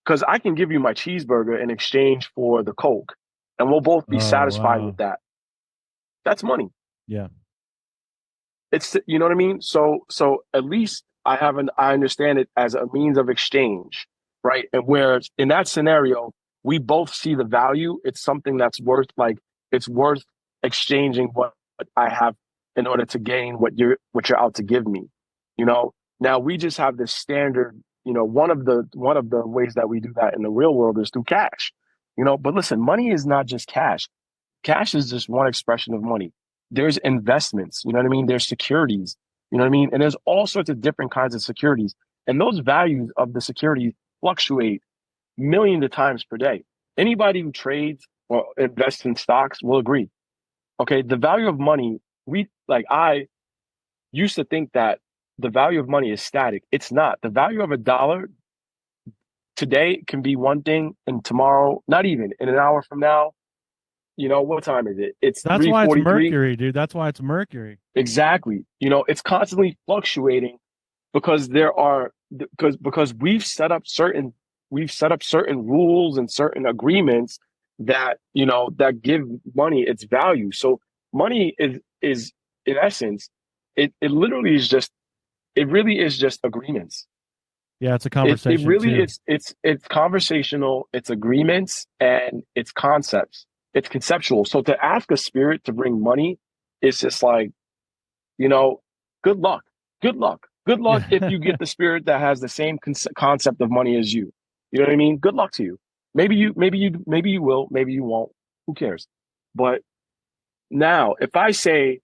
S2: because I can give you my cheeseburger in exchange for the Coke and we'll both be
S1: oh,
S2: satisfied with
S1: wow.
S2: that. That's money.
S1: Yeah.
S2: It's, you know what I mean? So at least I understand it as a means of exchange, right? And where in that scenario, we both see the value. It's something that's it's worth exchanging what I have in order to gain what you're out to give me. You know, now we just have this standard, one of the ways that we do that in the real world is through cash. But listen, money is not just cash. Cash is just one expression of money. there's investments, you know what I mean? There's securities, you know what I mean? And there's all sorts of different kinds of securities. And those values of the securities fluctuate millions of times per day. Anybody who trades or invests in stocks will agree. Okay, the value of money, I used to think that the value of money is static. It's not. The value of a dollar today can be one thing, and tomorrow, not even in an hour from now, what time is it? It's
S1: That's why it's
S2: 3:43.
S1: Mercury, dude. That's why it's Mercury.
S2: Exactly. It's constantly fluctuating because because we've set up certain rules and certain agreements that give money its value. So money is in essence, it really is just agreements.
S1: Yeah, it's a
S2: It
S1: conversation
S2: really
S1: too.
S2: is it's conversational, it's agreements, and it's concepts. It's conceptual. So to ask a spirit to bring money is just like, you know, good luck. Good luck. Good luck if
S1: Yeah.
S2: you get the spirit that has the same concept of money as you. You know what I mean? Good luck to you. Maybe you will, maybe you won't. Who cares? But now, if I say,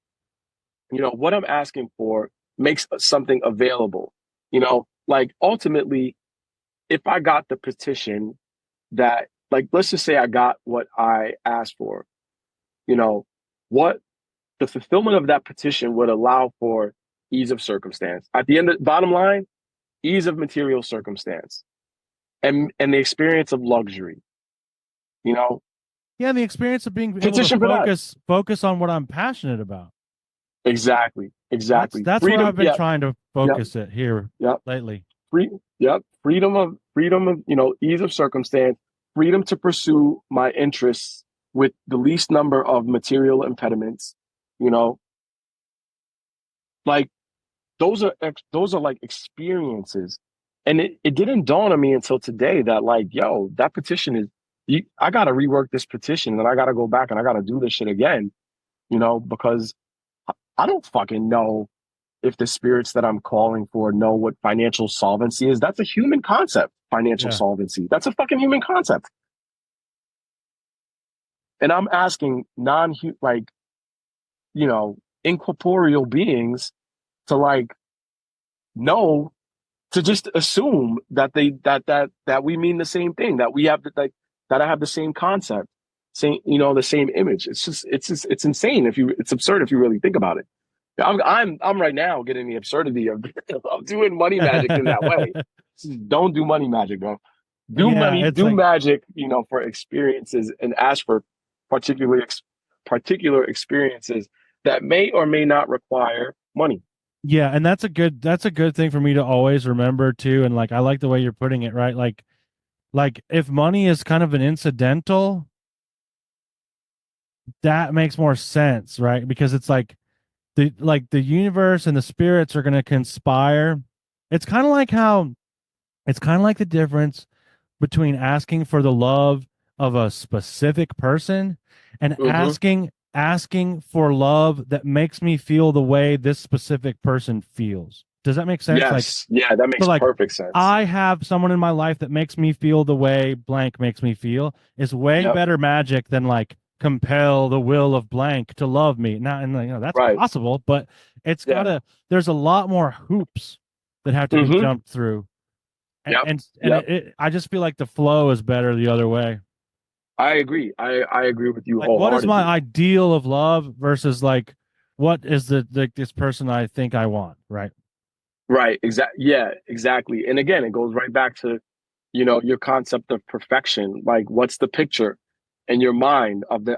S2: what I'm asking for makes something available, like ultimately, if I got the petition that, like, let's just say I got what I asked for, you know, what the fulfillment of that petition would allow for ease of circumstance. At the end, bottom line, ease of material circumstance and the experience of luxury. You know,
S1: Yeah, the experience of being able to
S2: petition for that.
S1: focus on what I'm passionate about.
S2: Exactly. Exactly.
S1: That's where
S2: Freedom.
S1: I've been
S2: Yeah.
S1: trying to
S2: Yep.
S1: focus it here
S2: Yep.
S1: lately.
S2: Free. Yep. Freedom of ease of circumstance. Freedom to pursue my interests with the least number of material impediments. You know, like those are like experiences, and it didn't dawn on me until today that, like, yo, that petition is I gotta rework this petition, and I gotta go back and I gotta do this shit again, because I don't fucking know if the spirits that I'm calling for know what financial solvency is. That's a human concept. Financial
S1: Yeah.
S2: solvency, that's a fucking human concept. And I'm asking like, incorporeal beings to, like, know, to just assume that we mean the same thing, that we have that I have the same concept, the same image. It's insane it's absurd if you really think about it. I'm right now getting the absurdity of of doing money magic in that way. Don't do money magic, bro.
S1: Yeah, it's
S2: Do
S1: like
S2: magic, for experiences, and ask for particular particular experiences that may or may not require money.
S1: yeah, and that's a good thing for me to always remember too. And like I like the way you're putting it, right? Like if money is kind of an incidental, that makes more sense, right? Because it's like the universe and the spirits are going to conspire. It's kind of like how it's kind of like the difference between asking for the love of a specific person and
S2: Hmm.
S1: asking for love that makes me feel the way this specific person feels. Does that make sense?
S2: Yes. Yeah, that
S1: So
S2: makes
S1: like
S2: perfect sense.
S1: I have someone in my life that makes me feel the way blank makes me feel is way
S2: Yep.
S1: better magic than like compel the will of blank to love me. Now, and that's
S2: Right.
S1: possible, but it's
S2: Yeah.
S1: gotta. There's a lot more hoops that have to be
S2: Hmm.
S1: jumped through, and
S2: Yep. Yep.
S1: I just feel like the flow is better the other way.
S2: I agree. I agree with you
S1: Like, what is my
S2: wholeheartedly.
S1: ideal of love versus like what is this person I think I want, right?
S2: Right. Exactly. Yeah, exactly. And again, it goes right back to, your concept of perfection. Like, what's the picture in your mind of the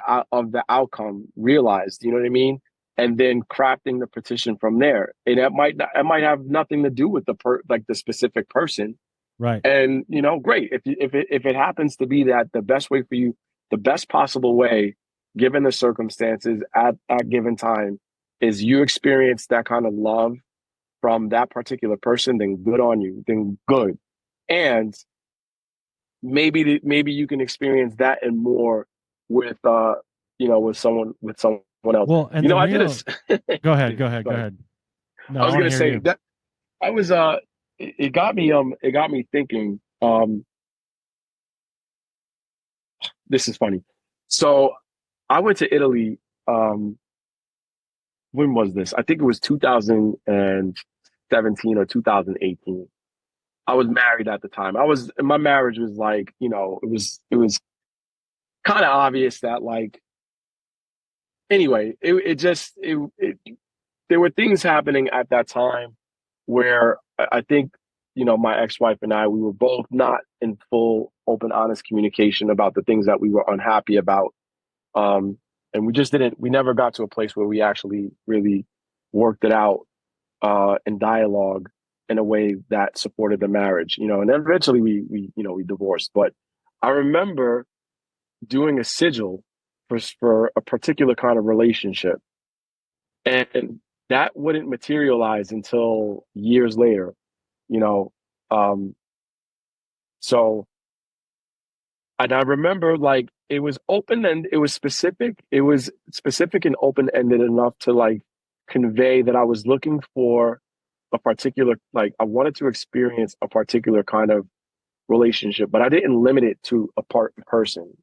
S2: outcome realized? You know what I mean? And then crafting the petition from there. And it might have nothing to do with like the specific person.
S1: Right.
S2: And great, if it happens to be that the best way for you, the best possible way, given the circumstances at given time, is you experience that kind of love from that particular person, then good on you, then good. And maybe you can experience that and more with with someone else.
S1: Well, and the
S2: I did
S1: real
S2: this.
S1: go ahead, go ahead,
S2: Go
S1: go
S2: ahead.
S1: ahead. No,
S2: I
S1: I
S2: was
S1: want to
S2: gonna
S1: hear
S2: say
S1: you.
S2: that I was it got me thinking. This is funny. So I went to Italy when was this? I think it was 2017 or 2018. I was married at the time. My marriage was like, it was kind of obvious that like, anyway, there were things happening at that time where I think, my ex-wife and I, we were both not in full, open, honest communication about the things that we were unhappy about. And we never got to a place where we actually really worked it out in dialogue in a way that supported the marriage, and then eventually we divorced. But I remember doing a sigil for a particular kind of relationship. And that wouldn't materialize until years later, you know. Um, so, and I remember like it was open and it was specific. It was specific and open ended enough to like convey that I was looking for a particular, like, I wanted to experience a particular kind of relationship, but I didn't limit it to a person.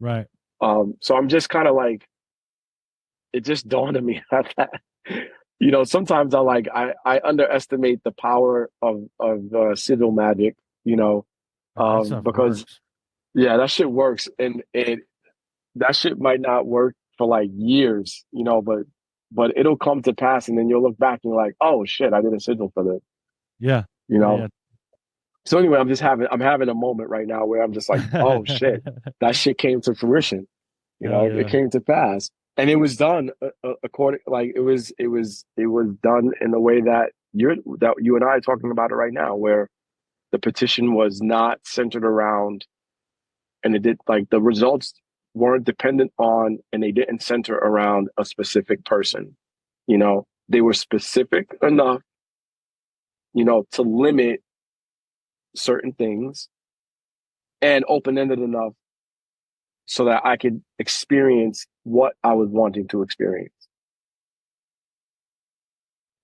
S1: Right.
S2: So I'm just kind of like, it just dawned on me that sometimes I underestimate the power of sigil magic,
S1: That stuff
S2: because
S1: works.
S2: yeah, that shit works, and that shit might not work for like years, but it'll come to pass, and then you'll look back and you're like, oh shit, I did a sigil for this,
S1: Yeah.
S2: you
S1: Yeah.
S2: know. So anyway, I'm having a moment right now where I'm just like, oh shit,
S1: Yeah.
S2: that shit came to fruition.
S1: Hell
S2: It
S1: yeah.
S2: came to pass, and it was done according, like it was done in a way that you and I are talking about it right now, where the petition was not centered around, and it did, like, the results weren't dependent on, and they didn't center around a specific person. They were specific enough, to limit certain things, and open ended enough so that I could experience what I was wanting to experience.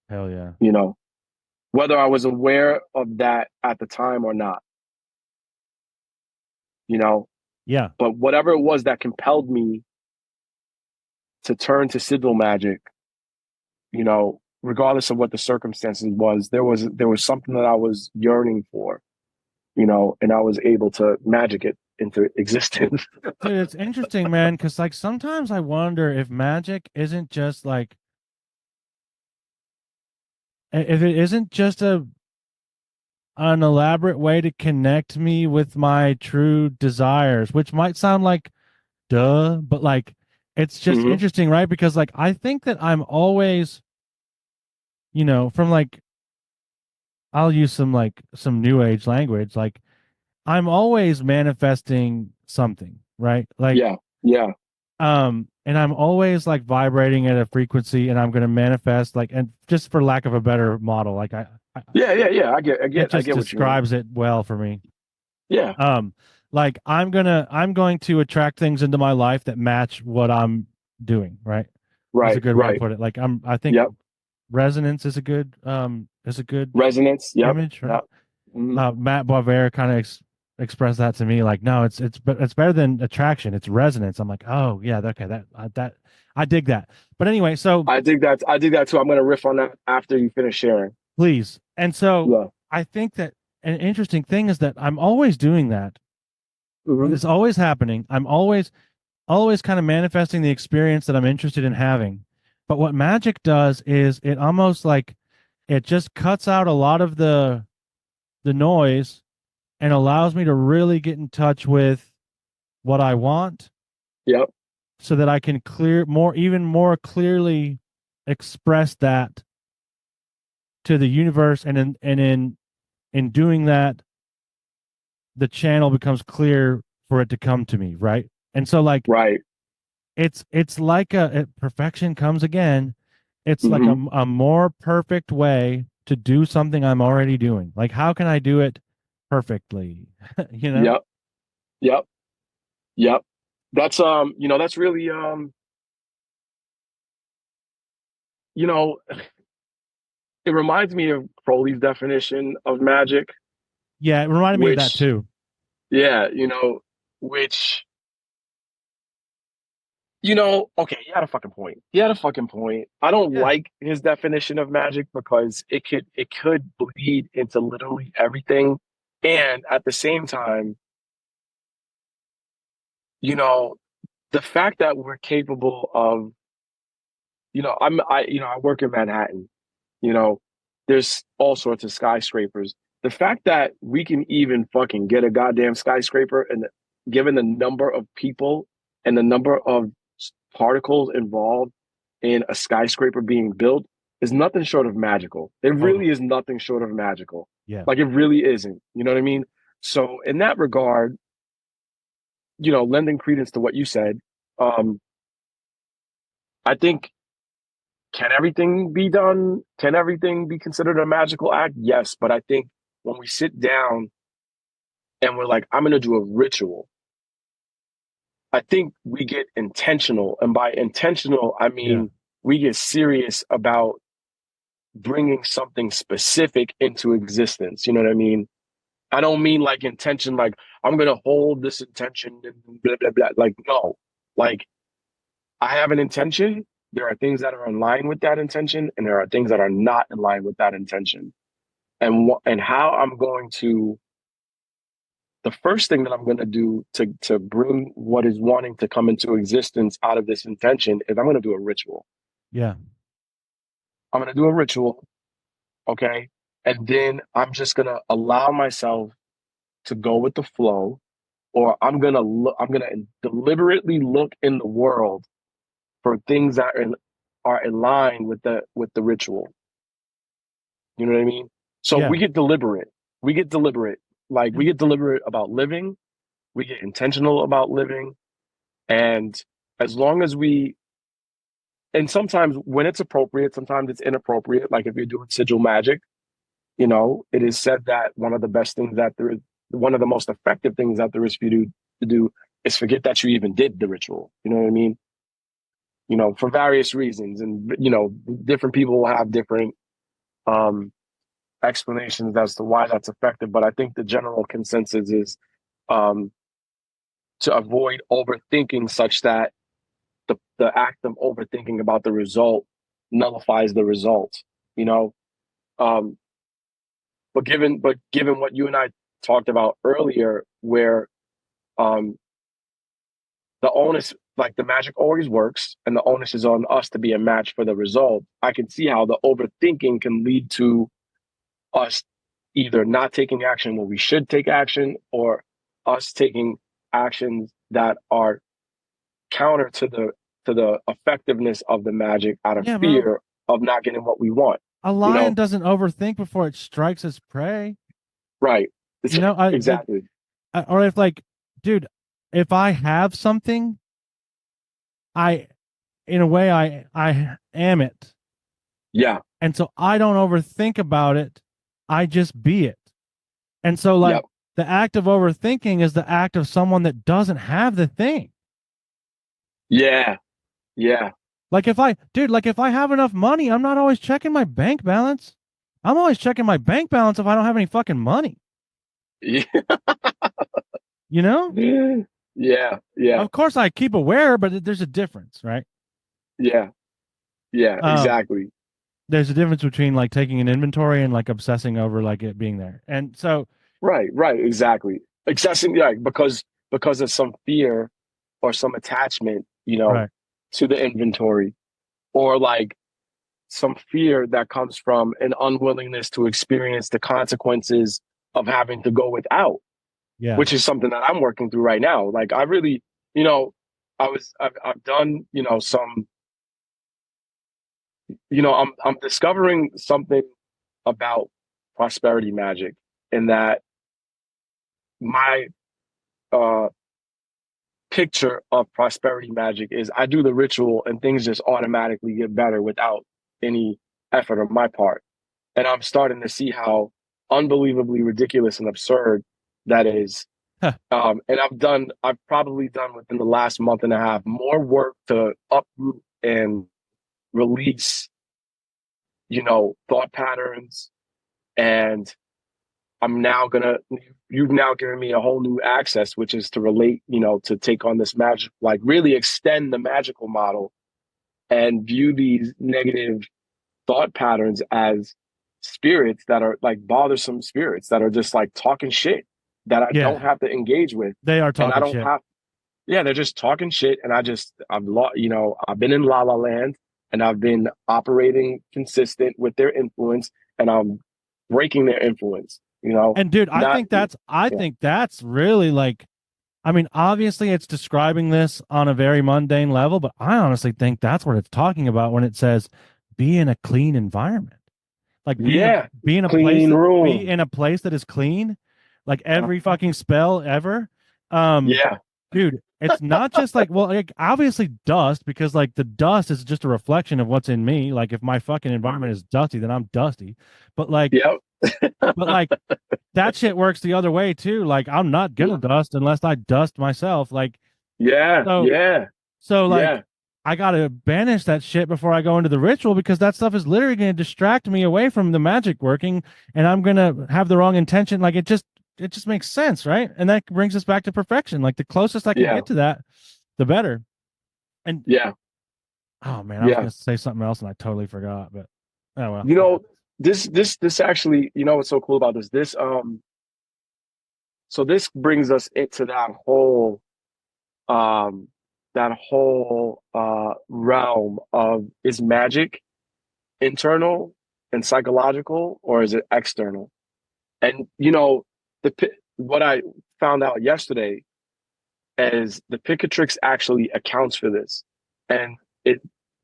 S1: Hell yeah.
S2: You know, whether I was aware of that at the time or not, you know,
S1: Yeah.
S2: but whatever it was that compelled me to turn to sigil magic, regardless of what the circumstances was, there was something that I was yearning for, and I was able to magic it into existence.
S1: Dude, it's interesting, man, because like sometimes I wonder if magic isn't just like if it isn't just an elaborate way to connect me with my true desires, which might sound like duh, but like it's just
S2: Hmm.
S1: interesting, right? Because like I think that I'm always, from like I'll use some new age language, like I'm always manifesting something, right? Like
S2: Yeah, yeah,
S1: and I'm always like vibrating at a frequency and I'm going to manifest like, and just for lack of a better model, like I
S2: yeah, yeah, yeah. I get, I
S1: it
S2: get, I
S1: just
S2: get what you mean.
S1: describes it well for me.
S2: Yeah,
S1: um like I'm going to attract things into my life that match what I'm doing, right? Is a
S2: right,
S1: good way to
S2: right.
S1: put it. Like I think
S2: Yep.
S1: resonance is a good
S2: Resonance. Yep.
S1: image, right?
S2: Yep. Mhm.
S1: Matt Boisvert kind of expressed that to me, like, no, it's better than attraction, it's resonance. I'm like, oh yeah, okay, that I dig that. But anyway, so
S2: I dig that too. I'm gonna riff on that after you finish sharing.
S1: please. And so
S2: Yeah.
S1: I think that an interesting thing is that I'm always doing that.
S2: Hmm.
S1: It's always happening. I'm always kind of manifesting the experience that I'm interested in having. But what magic does is it almost like it just cuts out a lot of the noise and allows me to really get in touch with what I want
S2: Yep.
S1: so that I can even more clearly express that to the universe, and in doing that the channel becomes clear for it to come to me, right? And so like
S2: Right.
S1: it's like perfection comes again. It's like
S2: Hmm.
S1: a more perfect way to do something I'm already doing. Like how can I do it perfectly? you know?
S2: Yep. Yep. Yep. That's really, you know, it reminds me of Crowley's definition of magic,
S1: Yeah, it reminded me of that
S2: which,
S1: too.
S2: yeah, which Okay, he had a fucking point. He had a fucking point. I don't
S1: Yeah.
S2: like his definition of magic because it could bleed into literally everything. And at the same time, you know, the fact that we're capable of, I work in Manhattan, you know, there's all sorts of skyscrapers. The fact that we can even fucking get a goddamn skyscraper, and given the number of people and the number of particles involved in a skyscraper being built is nothing short of magical. It
S1: Totally.
S2: really is nothing short of magical.
S1: Yeah.
S2: Like it really isn't. You know what I mean? So in that regard, lending credence to what you said, um, I think, can everything be done? Can everything be considered a magical act? Yes, but I think when we sit down and we're like, I'm going to do a ritual, I think we get intentional. And by intentional, I
S1: Yeah.
S2: mean we get serious about bringing something specific into existence. You know what I mean? I don't mean like intention, like I'm going to hold this intention and blah, blah, blah. Like, no, like I have an intention. There are things that are in line with that intention, and there are things that are not in line with that intention. And how I'm going to, the first thing that I'm going to do to bring what is wanting to come into existence out of this intention is I'm going to do a ritual.
S1: Yeah.
S2: I'm going to do a ritual, okay? And then I'm just going to allow myself to go with the flow, or I'm going to deliberately look in the world for things that are in line with the ritual. You know what I mean? So
S1: Yeah.
S2: we get deliberate. We get deliberate. Like we
S1: And
S2: get deliberate about living. We get intentional about living. And as long as and sometimes when it's appropriate, sometimes it's inappropriate. Like if you're doing sigil magic, it is said that one of the most effective things that there is for you to do is forget that you even did the ritual. You know what I mean? For various reasons. And, different people will have different um, explanations as to why that's effective. But I think the general consensus is um, to avoid overthinking, such that the act of overthinking about the result nullifies the result, you know? Um, but given what you and I talked about earlier, where um, the onus, like the magic always works, and the onus is on us to be a match for the result. I can see how the overthinking can lead to us either not taking action when we should take action, or us taking actions that are counter to the effectiveness of the magic out of
S1: yeah, bro.
S2: fear of not getting what we want.
S1: A
S2: You
S1: lion
S2: know,
S1: doesn't overthink before it strikes its prey.
S2: right? It's,
S1: You know,
S2: exactly.
S1: or if like, dude, if I have something, I, in a way, I am it,
S2: Yeah.
S1: and so I don't overthink about it. I just be it. And so, like,
S2: Yep.
S1: the act of overthinking is the act of someone that doesn't have the thing.
S2: Yeah. Yeah.
S1: Like, if I have enough money, I'm not always checking my bank balance. I'm always checking my bank balance if I don't have any fucking money.
S2: Yeah.
S1: You know?
S2: Yeah. Yeah.
S1: Of course, I keep aware, but there's a difference, right?
S2: Yeah. Yeah.
S1: Um,
S2: Exactly.
S1: there's a difference between like taking an inventory and like obsessing over like it being there. And so,
S2: Right. Right. Exactly. Accessing, yeah, because of some fear or some attachment,
S1: right.
S2: to the inventory, or like some fear that comes from an unwillingness to experience the consequences of having to go without,
S1: Yeah.
S2: which is something that I'm working through right now. Like I really, I've done, some, I'm discovering something about prosperity magic, in that my uh picture of prosperity magic is I do the ritual and things just automatically get better without any effort on my part. And I'm starting to see how unbelievably ridiculous and absurd that is.
S1: Huh.
S2: And I've probably done within the last month and a half more work to uproot and release, thought patterns and you've now given me a whole new access, which is to relate, to take on this magic, like really extend the magical model and view these negative thought patterns as spirits that are like bothersome spirits that are just like talking shit that I don't have to engage with.
S1: They are
S2: and I
S1: talking
S2: don't
S1: shit.
S2: have Yeah, they're just talking shit, and I've been in La La Land, and I've been operating consistent with their influence, and I'm breaking their influence.
S1: And dude, I
S2: Not
S1: think that's really like, I mean, obviously it's describing this on a very mundane level, but I honestly think that's what it's talking about when it says be in a clean environment. Like be in a place
S2: clean room.
S1: be in a place that is clean, like every fucking spell ever.
S2: Yeah,
S1: Dude, it's not just like, well, like obviously dust, because like the dust is just a reflection of what's in me. Like if my fucking environment is dusty, then I'm dusty. But like,
S2: yep.
S1: but like that shit works the other way too. Like I'm not gonna dust unless I dust myself. Like,
S2: Yeah,
S1: so like I gotta banish that shit before I go into the ritual, because that stuff is literally gonna distract me away from the magic working, and I'm gonna have the wrong intention. Like it just makes sense, right? And that brings us back to perfection. Like the closest I can get to that, the better. And oh man, I was gonna say something else and I totally forgot. But oh well.
S2: This actually, what's so cool about this? So this brings us into that whole realm of, is magic internal and psychological, or is it external? And what I found out yesterday is the Picatrix actually accounts for this, and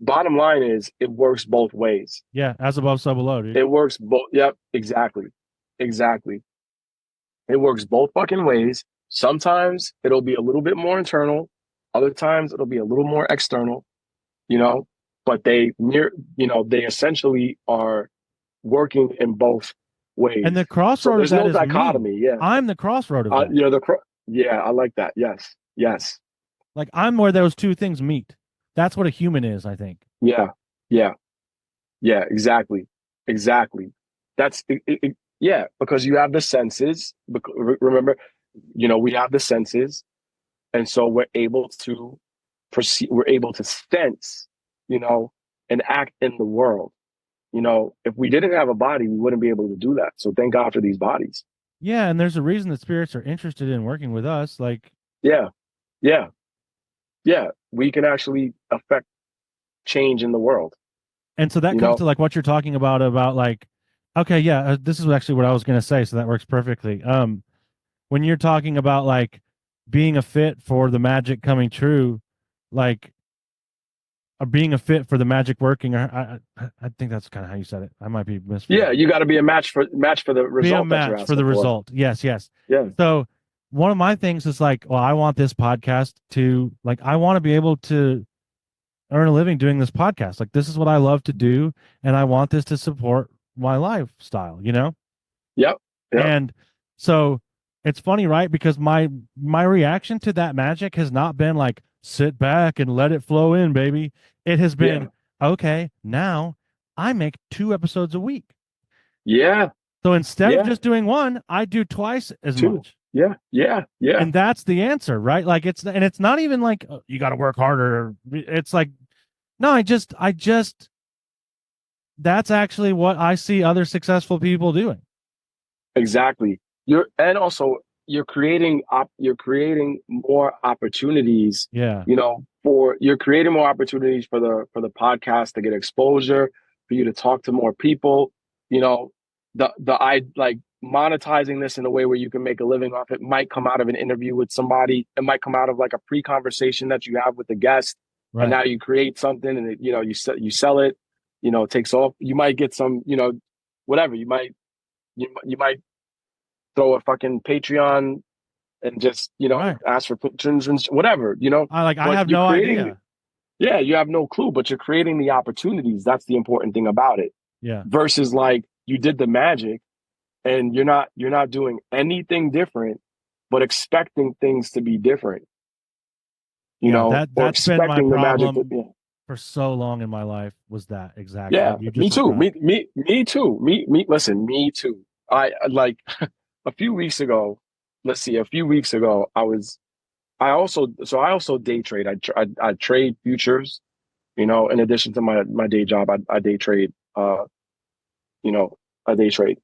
S2: bottom line is it works both ways.
S1: Yeah, as above, so below, dude.
S2: It works both. Yep, exactly. It works both fucking ways. Sometimes it'll be a little bit more internal. Other times it'll be a little more external, but they essentially are working in both ways.
S1: And the crossroad
S2: of that is dichotomy.
S1: Me. Yeah, I'm the crossroad of that.
S2: I like that. Yes.
S1: Like I'm where those two things meet. That's what a human is, I think.
S2: Yeah. Exactly. That's it. Yeah, because you have the senses. Remember, we have the senses, and so we're able to perceive. We're able to sense, and act in the world. If we didn't have a body, we wouldn't be able to do that. So thank God for these bodies.
S1: Yeah, and there's a reason that spirits are interested in working with us. Like,
S2: yeah, we can actually affect change in the world.
S1: And so that comes to like what you're talking about like, okay, yeah, this is actually what I was going to say. So that works perfectly. When you're talking about like being a fit for the magic coming true, like, or being a fit for the magic working, or I think that's kind of how you said it. I might be mispronouncing.
S2: Yeah, you got to be a match for the result.
S1: Be a match for the result. Yes.
S2: Yeah.
S1: So one of my things is like, well, I want this podcast to, like, I want to be able to earn a living doing this podcast. Like, this is what I love to do, and I want this to support my lifestyle.
S2: Yep.
S1: And so it's funny, right? Because my reaction to that magic has not been like, sit back and let it flow in, baby. It has been, okay, now I make 2 episodes a week.
S2: Yeah.
S1: So instead of just doing one, I do twice as much.
S2: Yeah.
S1: And that's the answer, right? Like it's not even like, oh, you got to work harder. It's like, no, I just that's actually what I see other successful people doing.
S2: Exactly. You're creating more opportunities.
S1: Yeah.
S2: You're creating more opportunities for the podcast to get exposure, for you to talk to more people. I like monetizing this in a way where you can make a living off it. Might come out of an interview with somebody. It might come out of like a pre-conversation that you have with the guest. Right. And now you create something, and you sell it. It takes off. You might get some, whatever. You might throw a fucking Patreon and just, ask for patrons and whatever,
S1: I have no idea.
S2: Yeah, you have no clue, but you're creating the opportunities. That's the important thing about it.
S1: Yeah.
S2: Versus like you did the magic and you're not doing anything different, but expecting things to be different.
S1: That's been my problem for so long in my life, was that exactly.
S2: Yeah, me too. Me too. Listen, me too. I like a few weeks ago, let's see, a few weeks ago, I also day trade. I trade futures, in addition to my day job, I day trade, you know, a day trade.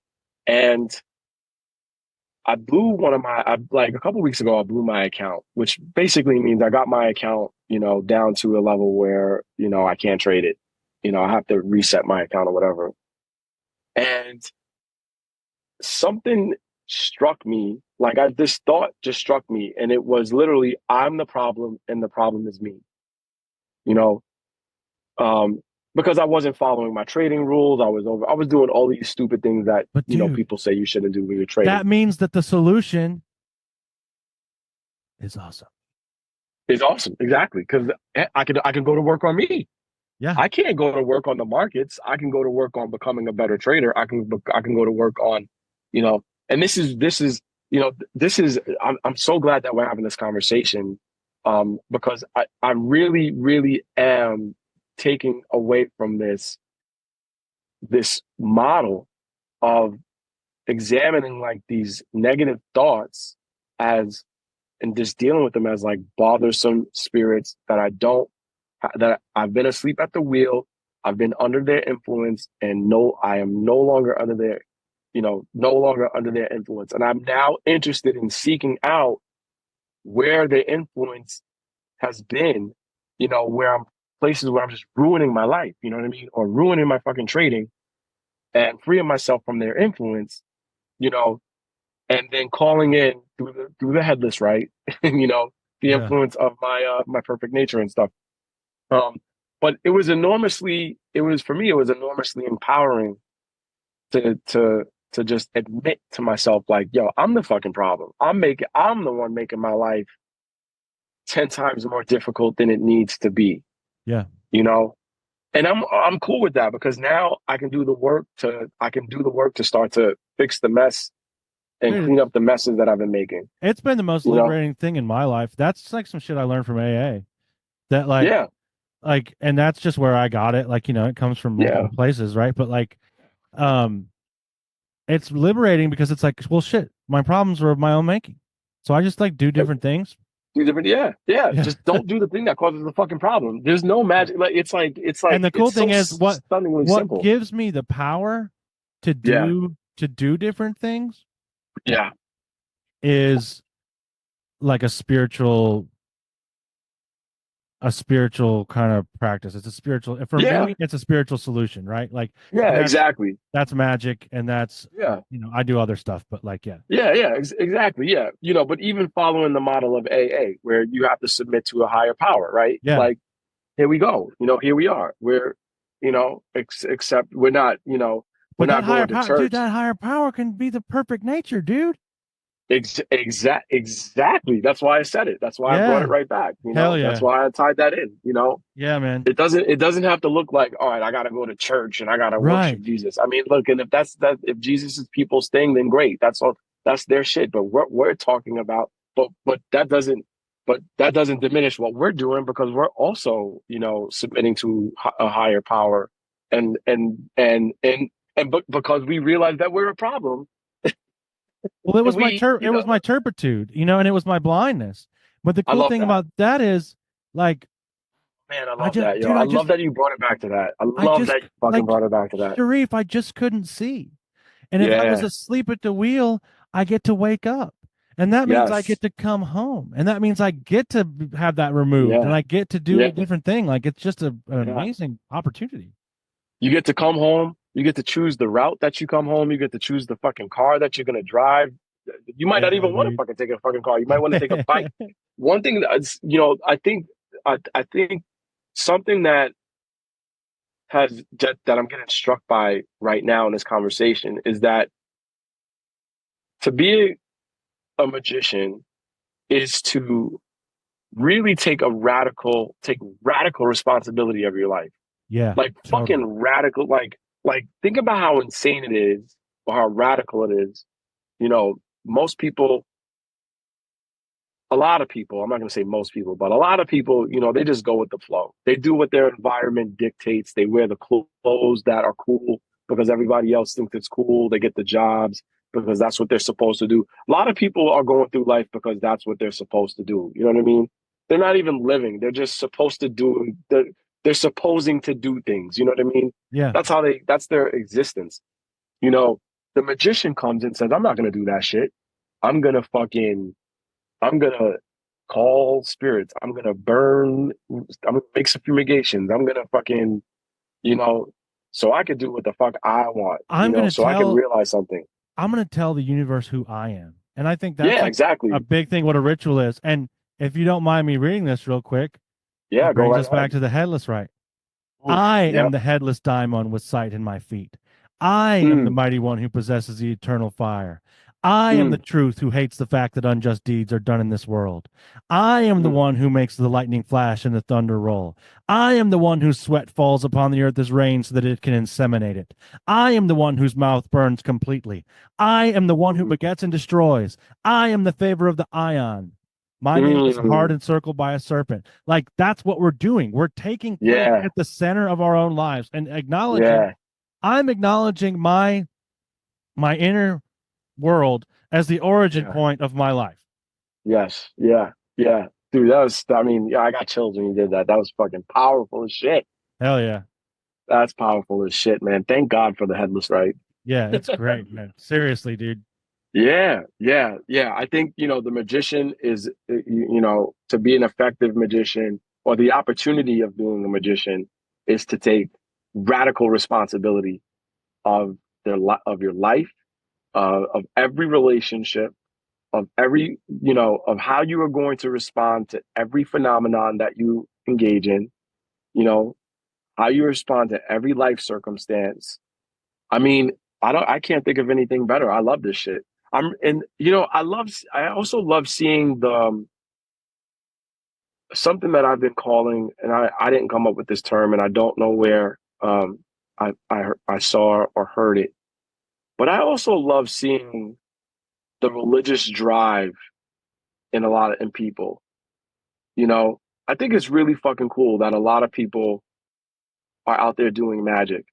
S2: And I blew like a couple weeks ago, I blew my account, which basically means I got my account, down to a level where, I can't trade it. I have to reset my account or whatever. And something struck me, like this thought just struck me, and it was literally, I'm the problem and the problem is me, you know, um, because I wasn't following my trading rules. I was doing all these stupid things that,
S1: But dude,
S2: people say you shouldn't do when you're trading.
S1: that means that the solution is awesome.
S2: It's awesome. Exactly. Because I can go to work on me.
S1: Yeah.
S2: I can't go to work on the markets. I can go to work on becoming a better trader. I can go to work on, and I'm so glad that we're having this conversation, because I really, really am taking away from this model of examining like these negative thoughts as and just dealing with them as like bothersome spirits that I've been asleep at the wheel. I've been under their influence, and no, I am no longer under no longer under their influence. And I'm now interested in seeking out where their influence has been, where I'm places where I'm just ruining my life, you know what I mean? Or ruining my fucking trading and freeing myself from their influence, you know, and then calling in through the headless, right? The
S1: Yeah.
S2: influence of my perfect nature and stuff. Um, but for me, it was enormously empowering to just admit to myself, like, yo, I'm the fucking problem. I'm the one making my life 10 times more difficult than it needs to be,
S1: Yeah.
S2: you know? And I'm cool with that, because now I can do the work to start to fix the mess and
S1: Dude,
S2: clean up the messes that I've been making.
S1: it's been the most
S2: You know?
S1: liberating thing in my life. That's like some shit I learned from AA. That
S2: Yeah,
S1: and that's just where I got it. Like, it comes from
S2: yeah.
S1: multiple places, right? But like, um, it's liberating because it's like, well, shit, my problems were of my own making. So I just like do different things.
S2: Do different, yeah, yeah.
S1: Yeah.
S2: Just don't do the thing that causes the fucking problem. There's no magic. Like
S1: And the cool
S2: it's so
S1: thing is
S2: stunningly
S1: what
S2: simple.
S1: gives me the power
S2: Yeah,
S1: to do different things
S2: yeah,
S1: is like a spiritual kind of practice. It's a spiritual, for
S2: yeah,
S1: me, it's a spiritual solution, right? Like,
S2: yeah.
S1: and
S2: Exactly.
S1: that's magic, and that's,
S2: Yeah,
S1: I do other stuff, but like, yeah,
S2: yeah. Exactly. Yeah. But even following the model of AA, where you have to submit to a higher power, right?
S1: yeah.
S2: Like, here we go. Here we are. We're, except we're not. We're
S1: But that
S2: not
S1: higher
S2: going to
S1: power, dude,
S2: church.
S1: that higher power can be the perfect nature, dude.
S2: Exactly. That's why I said it. That's why I brought it
S1: Yeah,
S2: right back.
S1: hell
S2: That's
S1: yeah,
S2: why I tied that in.
S1: yeah, man.
S2: It doesn't have to look like, all right, I gotta go to church and I gotta worship
S1: Right.
S2: Jesus. I mean, look, and if Jesus is people's thing, then great. That's their shit. But we're talking about, but that doesn't diminish what we're doing, because we're also, submitting to a higher power, and because we realize that we're a problem.
S1: Well,
S2: And we,
S1: it was my turpitude, and it was my blindness. But the
S2: I
S1: cool
S2: love
S1: thing
S2: that.
S1: about that is, like,
S2: Man, I love that, yo.
S1: dude,
S2: I love that you brought it back to that. I love that you fucking brought it back to that.
S1: Sharif, I just couldn't see. And if I was
S2: Yeah.
S1: asleep at the wheel, I get to wake up. And that means I
S2: Yes.
S1: get to come home. And that means I get to have that removed and
S2: Yeah.
S1: I get to do a
S2: Yeah.
S1: different thing. Like, it's just an
S2: Yeah.
S1: amazing opportunity.
S2: You get to come home. You get to choose the route that you come home. You get to choose the fucking car that you're gonna drive. You might not
S1: Yeah,
S2: even want to
S1: dude.
S2: fucking take a fucking car. You might want to take a bike. One thing that's, I think something that I'm getting struck by right now in this conversation is that to be a magician is to really take radical responsibility of your life.
S1: Yeah,
S2: Like fucking
S1: totally.
S2: radical. Like think about how insane it is, or how radical it is. You know, most people, a lot of people, I'm not going to say most people, but a lot of people, they just go with the flow. They do what their environment dictates. They wear the clothes that are cool because everybody else thinks it's cool. They get the jobs because that's what they're supposed to do. A lot of people are going through life because that's what they're supposed to do. You know what I mean? They're not even living. They're just supposed to do. They're supposing to do things. You know what I mean?
S1: Yeah.
S2: That's their existence. You know, the magician comes and says, I'm not going to do that shit. I'm going to I'm going to call spirits. I'm going to burn. I'm going to make some fumigations. I'm going to you know, so I could do what the fuck I want,
S1: I'm going to
S2: so I can
S1: tell
S2: realize something.
S1: I'm going to tell the universe who I am. And I think that's
S2: Yeah,
S1: like a
S2: exactly.
S1: big thing what a ritual is. And if you don't mind me reading this real quick,
S2: Yeah,
S1: it
S2: go
S1: brings
S2: right
S1: us back
S2: ahead.
S1: to the headless right.
S2: Oof.
S1: I am
S2: Yep.
S1: the headless daimon with sight in my feet. I am the
S2: Mm,
S1: mighty one who possesses the eternal fire. I am the
S2: mm,
S1: truth who hates the fact that unjust deeds are done in this world. I am the
S2: mm,
S1: one who makes the lightning flash and the thunder roll. I am the one whose sweat falls upon the earth as rain so that it can inseminate it. I am the one whose mouth burns completely. I am the one who
S2: mm,
S1: begets and destroys. I am the favor of the ion. My name is a heart
S2: mm.
S1: encircled by a serpent. Like that's what we're doing. We're taking place
S2: Yeah,
S1: at the center of our own lives and
S2: yeah,
S1: I'm acknowledging my inner world as the origin
S2: yeah,
S1: point of my life.
S2: yes, yeah, yeah. Dude, I mean, yeah, I got chills when you did that. That was fucking powerful as shit.
S1: Hell yeah.
S2: That's powerful as shit, man. Thank God for the headless, right?
S1: Yeah, it's great, man. Seriously, dude.
S2: Yeah, yeah, yeah. I think, the magician is, to be an effective magician or the opportunity of being a magician is to take radical responsibility of of your life, of every relationship, of of how you are going to respond to every phenomenon that you engage in, you know, how you respond to every life circumstance. I mean, I can't think of anything better. I love this shit. And I also love seeing something that I've been calling, and I didn't come up with this term, and I don't know where I saw or heard it, but I also love seeing the religious drive in people. You know, I think it's really fucking cool that a lot of people are out there doing magic.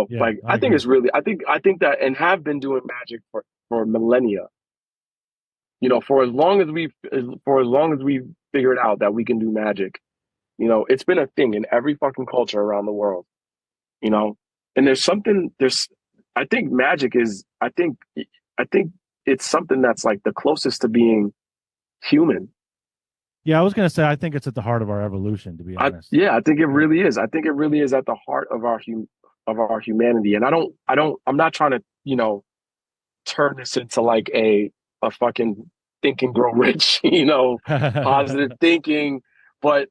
S1: Yeah,
S2: Like
S1: I
S2: I think
S1: agree.
S2: it's really I think that and have been doing magic for millennia. For as long as we've figured out that we can do magic, it's been a thing in every fucking culture around the world. You know, and there's I think magic is I think it's something that's like the closest to being human.
S1: Yeah, I was gonna say I think it's at the heart of our evolution, to be honest.
S2: Yeah, I think it
S1: Yeah.
S2: really is. I think it really is at the heart of of our humanity. And I'm not trying to, turn this into like a fucking think and grow rich, positive thinking. But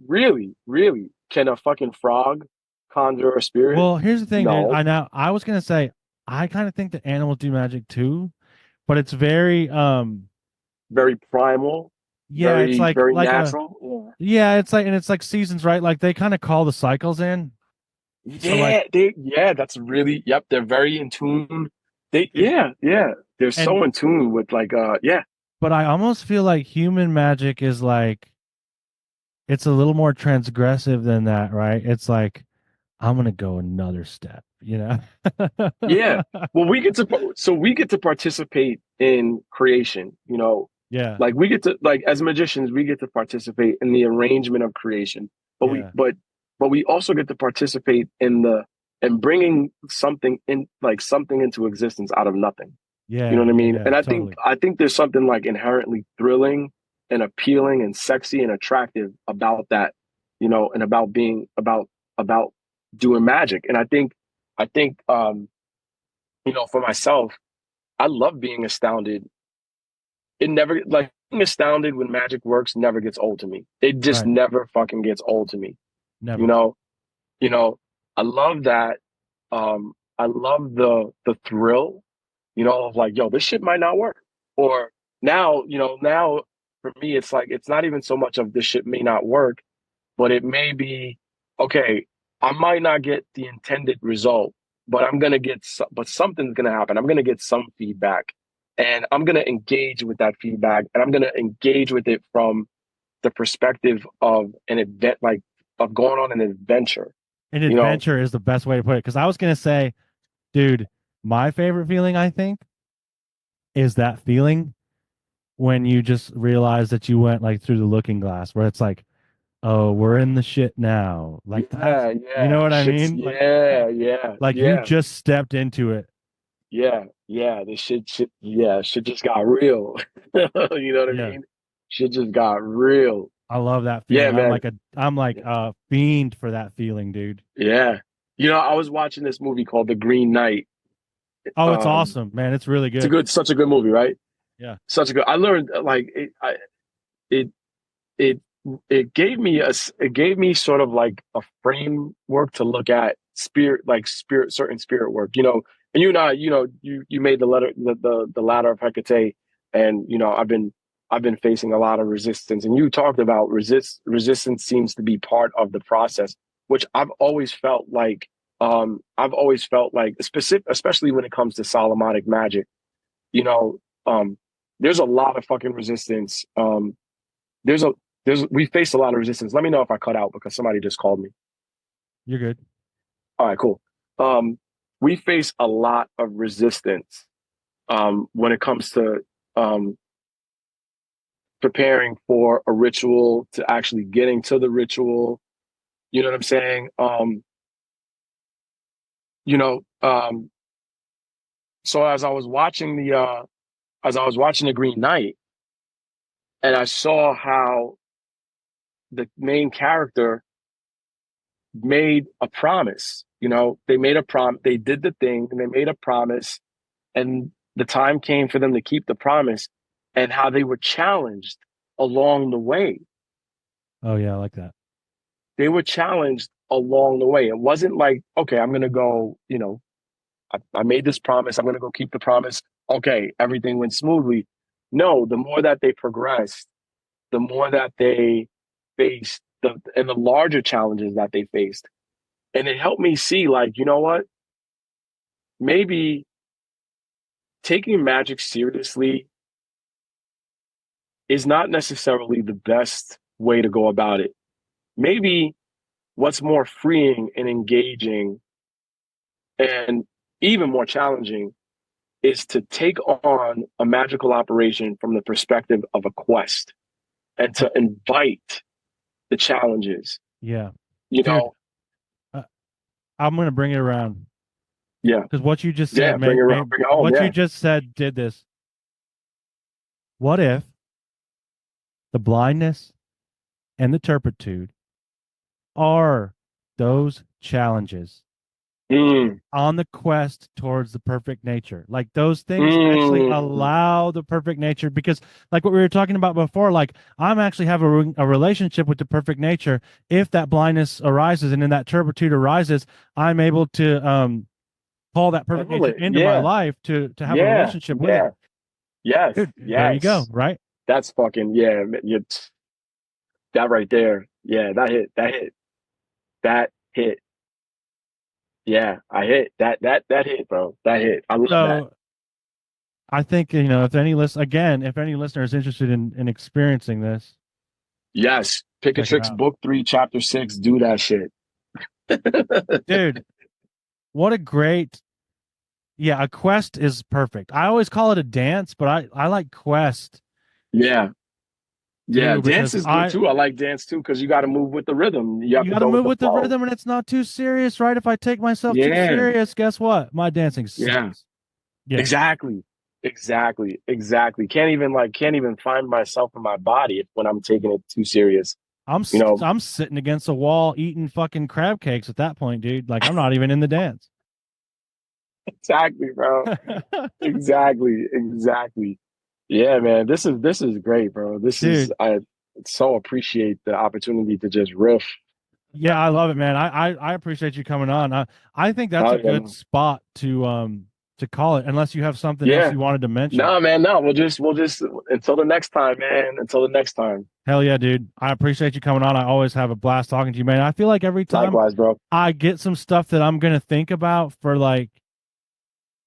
S2: really, really, can a fucking frog conjure a spirit?
S1: Well, here's the thing, dude.
S2: No.
S1: I was gonna say I kind of think that animals do magic too, but it's very
S2: Very primal,
S1: yeah, it's
S2: very
S1: like a
S2: natural.
S1: yeah, it's like seasons, right? Like they kind of call the cycles in. So like
S2: Yeah, that's really, yep, they're very in tune.
S1: dude,
S2: Yeah. They're
S1: and
S2: so in tune with yeah.
S1: but I almost feel like human magic is like it's a little more transgressive than that, right? It's like I'm gonna go another step, you know?
S2: Yeah. Well, we get to participate in creation,
S1: Yeah,
S2: like we get to like as magicians, we get to participate in the arrangement of creation. But
S1: yeah,
S2: we also get to participate in the and bringing something into existence out of nothing. You know
S1: yeah,
S2: what I
S1: yeah,
S2: mean?
S1: yeah,
S2: And
S1: totally.
S2: I think there's something like inherently thrilling and appealing and sexy and attractive about that, and about doing magic. And I think for myself, I love being astounded. It never like being astounded when magic works never gets old to me. It just
S1: Right.
S2: never fucking gets old to me. You
S1: Never.
S2: know, you know, I love that. I love the thrill, of like, yo, this shit might not work. Or now for me, it's like it's not even so much of this shit may not work, but it may be okay. I might not get the intended result, but but something's gonna happen. I'm gonna get some feedback, and I'm gonna engage with that feedback, and I'm gonna engage with it from the perspective of an event, like of going on an adventure.
S1: An
S2: You know,
S1: adventure is the best way to put it. Because I was gonna say, dude, My favorite feeling, I think, is that feeling when you just realize that you went like through the looking glass, where it's like, oh, we're in the shit now. Like that's,
S2: Yeah,
S1: you know
S2: yeah.
S1: what I
S2: Shit's
S1: mean?
S2: yeah, yeah,
S1: Like you
S2: yeah,
S1: just stepped into it.
S2: yeah, yeah. The shit just got real. You know what I
S1: Yeah.
S2: mean? Shit just got real.
S1: I love that
S2: Yeah,
S1: feeling.
S2: man.
S1: I'm like a fiend for that feeling, dude.
S2: Yeah. I was watching this movie called The Green Knight.
S1: Oh, it's
S2: Um,
S1: awesome, man. It's really
S2: it's a
S1: good.
S2: good, such a good movie, right?
S1: Yeah.
S2: Such a good. I learned like it, it, it gave me sort of like a framework to look at certain spirit work. And you and I, you made the ladder of Hecate, and I've been facing a lot of resistance, and you talked about resistance seems to be part of the process, which I've always felt like specific, especially when it comes to Solomonic magic. You know, there's a lot of fucking resistance. There's a we face a lot of resistance. Let me know if I cut out because somebody just called me.
S1: You're good.
S2: All right, cool. Um, we face a lot of resistance when it comes to um, preparing for a ritual, to actually getting to the ritual. You know what I'm saying? You know, um, so as I was watching the Green Knight, and I saw how the main character made a promise. They made a they did the thing and they made a promise, and the time came for them to keep the promise, and how they were challenged along the way.
S1: Oh yeah, I like that.
S2: They were challenged along the way. It wasn't like, okay, I'm going to go, I made this promise. I'm going to go keep the promise. Okay, everything went smoothly. No, the more that they progressed, the more that they faced and the larger challenges that they faced. And it helped me see, like, you know what? Maybe taking magic seriously is not necessarily the best way to go about it. Maybe what's more freeing and engaging and even more challenging is to take on a magical operation from the perspective of a quest and to invite the challenges.
S1: Yeah,
S2: You
S1: dude.
S2: know,
S1: Uh, I'm gonna bring it around
S2: yeah,
S1: because what you just
S2: yeah,
S1: said
S2: bring it around, bring it home,
S1: what you
S2: yeah.
S1: just said did this. What if the blindness and the turpitude are those challenges
S2: Mm,
S1: on the quest towards the perfect nature? Like those things actually
S2: mm,
S1: allow the perfect nature, because like what we were talking about before, like I'm actually have a relationship with the perfect nature. If that blindness arises and then that turpitude arises, I'm able to call that perfect
S2: handle
S1: nature
S2: it.
S1: into my
S2: Yeah,
S1: life to have a
S2: yeah,
S1: relationship with it.
S2: yeah. Yes,
S1: Dude, there you go,
S2: yes.
S1: right?
S2: That's fucking, yeah. That right there. Yeah, that hit. That hit. That hit. Yeah, I hit. That hit, bro. That hit. I love that.
S1: So I think, if any listener is interested in experiencing this,
S2: Yes.
S1: check it
S2: Picatrix
S1: out.
S2: book 3, chapter 6. Do that shit.
S1: Dude, what a great, yeah, a quest is perfect. I always call it a dance, but I like quest
S2: Yeah. Yeah.
S1: too,
S2: Dance
S1: because
S2: is good too. I like dance too because you got to move with the rhythm. You have
S1: you
S2: to
S1: got to
S2: go with
S1: move
S2: the
S1: with the
S2: flow.
S1: rhythm and it's not too serious, right? If I take myself too
S2: Yeah.
S1: serious, guess what? My dancing
S2: Yeah.
S1: sucks. Yeah.
S2: Exactly. Exactly. Exactly. Can't even find myself in my body when I'm taking it too serious. You know,
S1: I'm sitting against a wall eating fucking crab cakes at that point, dude. Like I'm not even in the dance.
S2: exactly, bro. Exactly. Exactly. Yeah, man. This is great, bro.
S1: Dude,
S2: I so appreciate the opportunity to just riff.
S1: yeah, I love it, man. I appreciate you coming on. I think that's
S2: Oh
S1: a
S2: yeah,
S1: good
S2: man.
S1: spot to call it, unless you have something else
S2: Yeah.
S1: you wanted to mention.
S2: No, man, no. We'll just until the next time, man. Until the next time.
S1: Hell yeah, dude. I appreciate you coming on. I always have a blast talking to you, man. I feel like every time
S2: Likewise, bro.
S1: I get some stuff that I'm gonna think about for like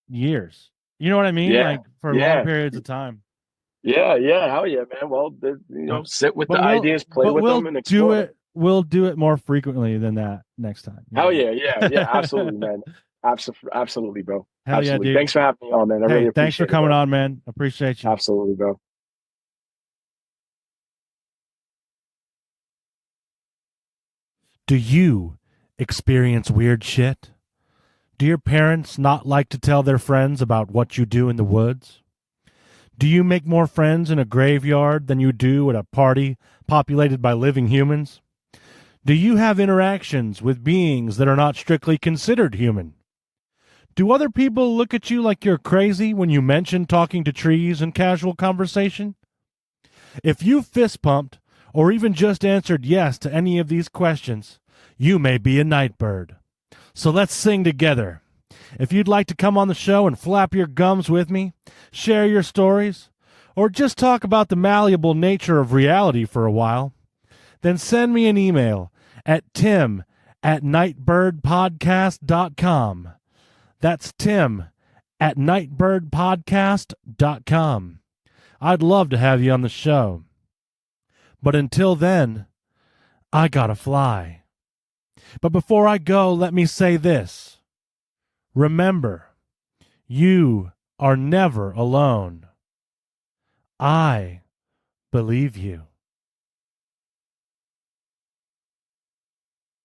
S1: years. You know what I mean?
S2: Yeah.
S1: Like for long
S2: Yeah.
S1: periods of time.
S2: Yeah, yeah, hell yeah, man. Well,
S1: Uh,
S2: sit with the
S1: But
S2: ideas, play with them, and explore them.
S1: we'll do it more frequently than that next time. You
S2: Hell
S1: know
S2: yeah, yeah, yeah,
S1: what I
S2: absolutely,
S1: mean?
S2: man. Absolutely, bro.
S1: Hell yeah,
S2: Absolutely.
S1: dude.
S2: Thanks for having me on, man. I really
S1: Hey, thanks for
S2: appreciate it,
S1: coming
S2: bro.
S1: on, man. Appreciate you.
S2: Absolutely, bro.
S1: Do you experience weird shit? Do your parents not like to tell their friends about what you do in the woods? Do you make more friends in a graveyard than you do at a party populated by living humans? Do you have interactions with beings that are not strictly considered human? Do other people look at you like you're crazy when you mention talking to trees in casual conversation? If you fist pumped or even just answered yes to any of these questions, you may be a nightbird. So let's sing together. If you'd like to come on the show and flap your gums with me, share your stories, or just talk about the malleable nature of reality for a while, then send me an email at tim@nightbirdpodcast.com. That's tim@nightbirdpodcast.com. I'd love to have you on the show. But until then, I gotta fly. But before I go, let me say this. Remember, you are never alone. I believe you.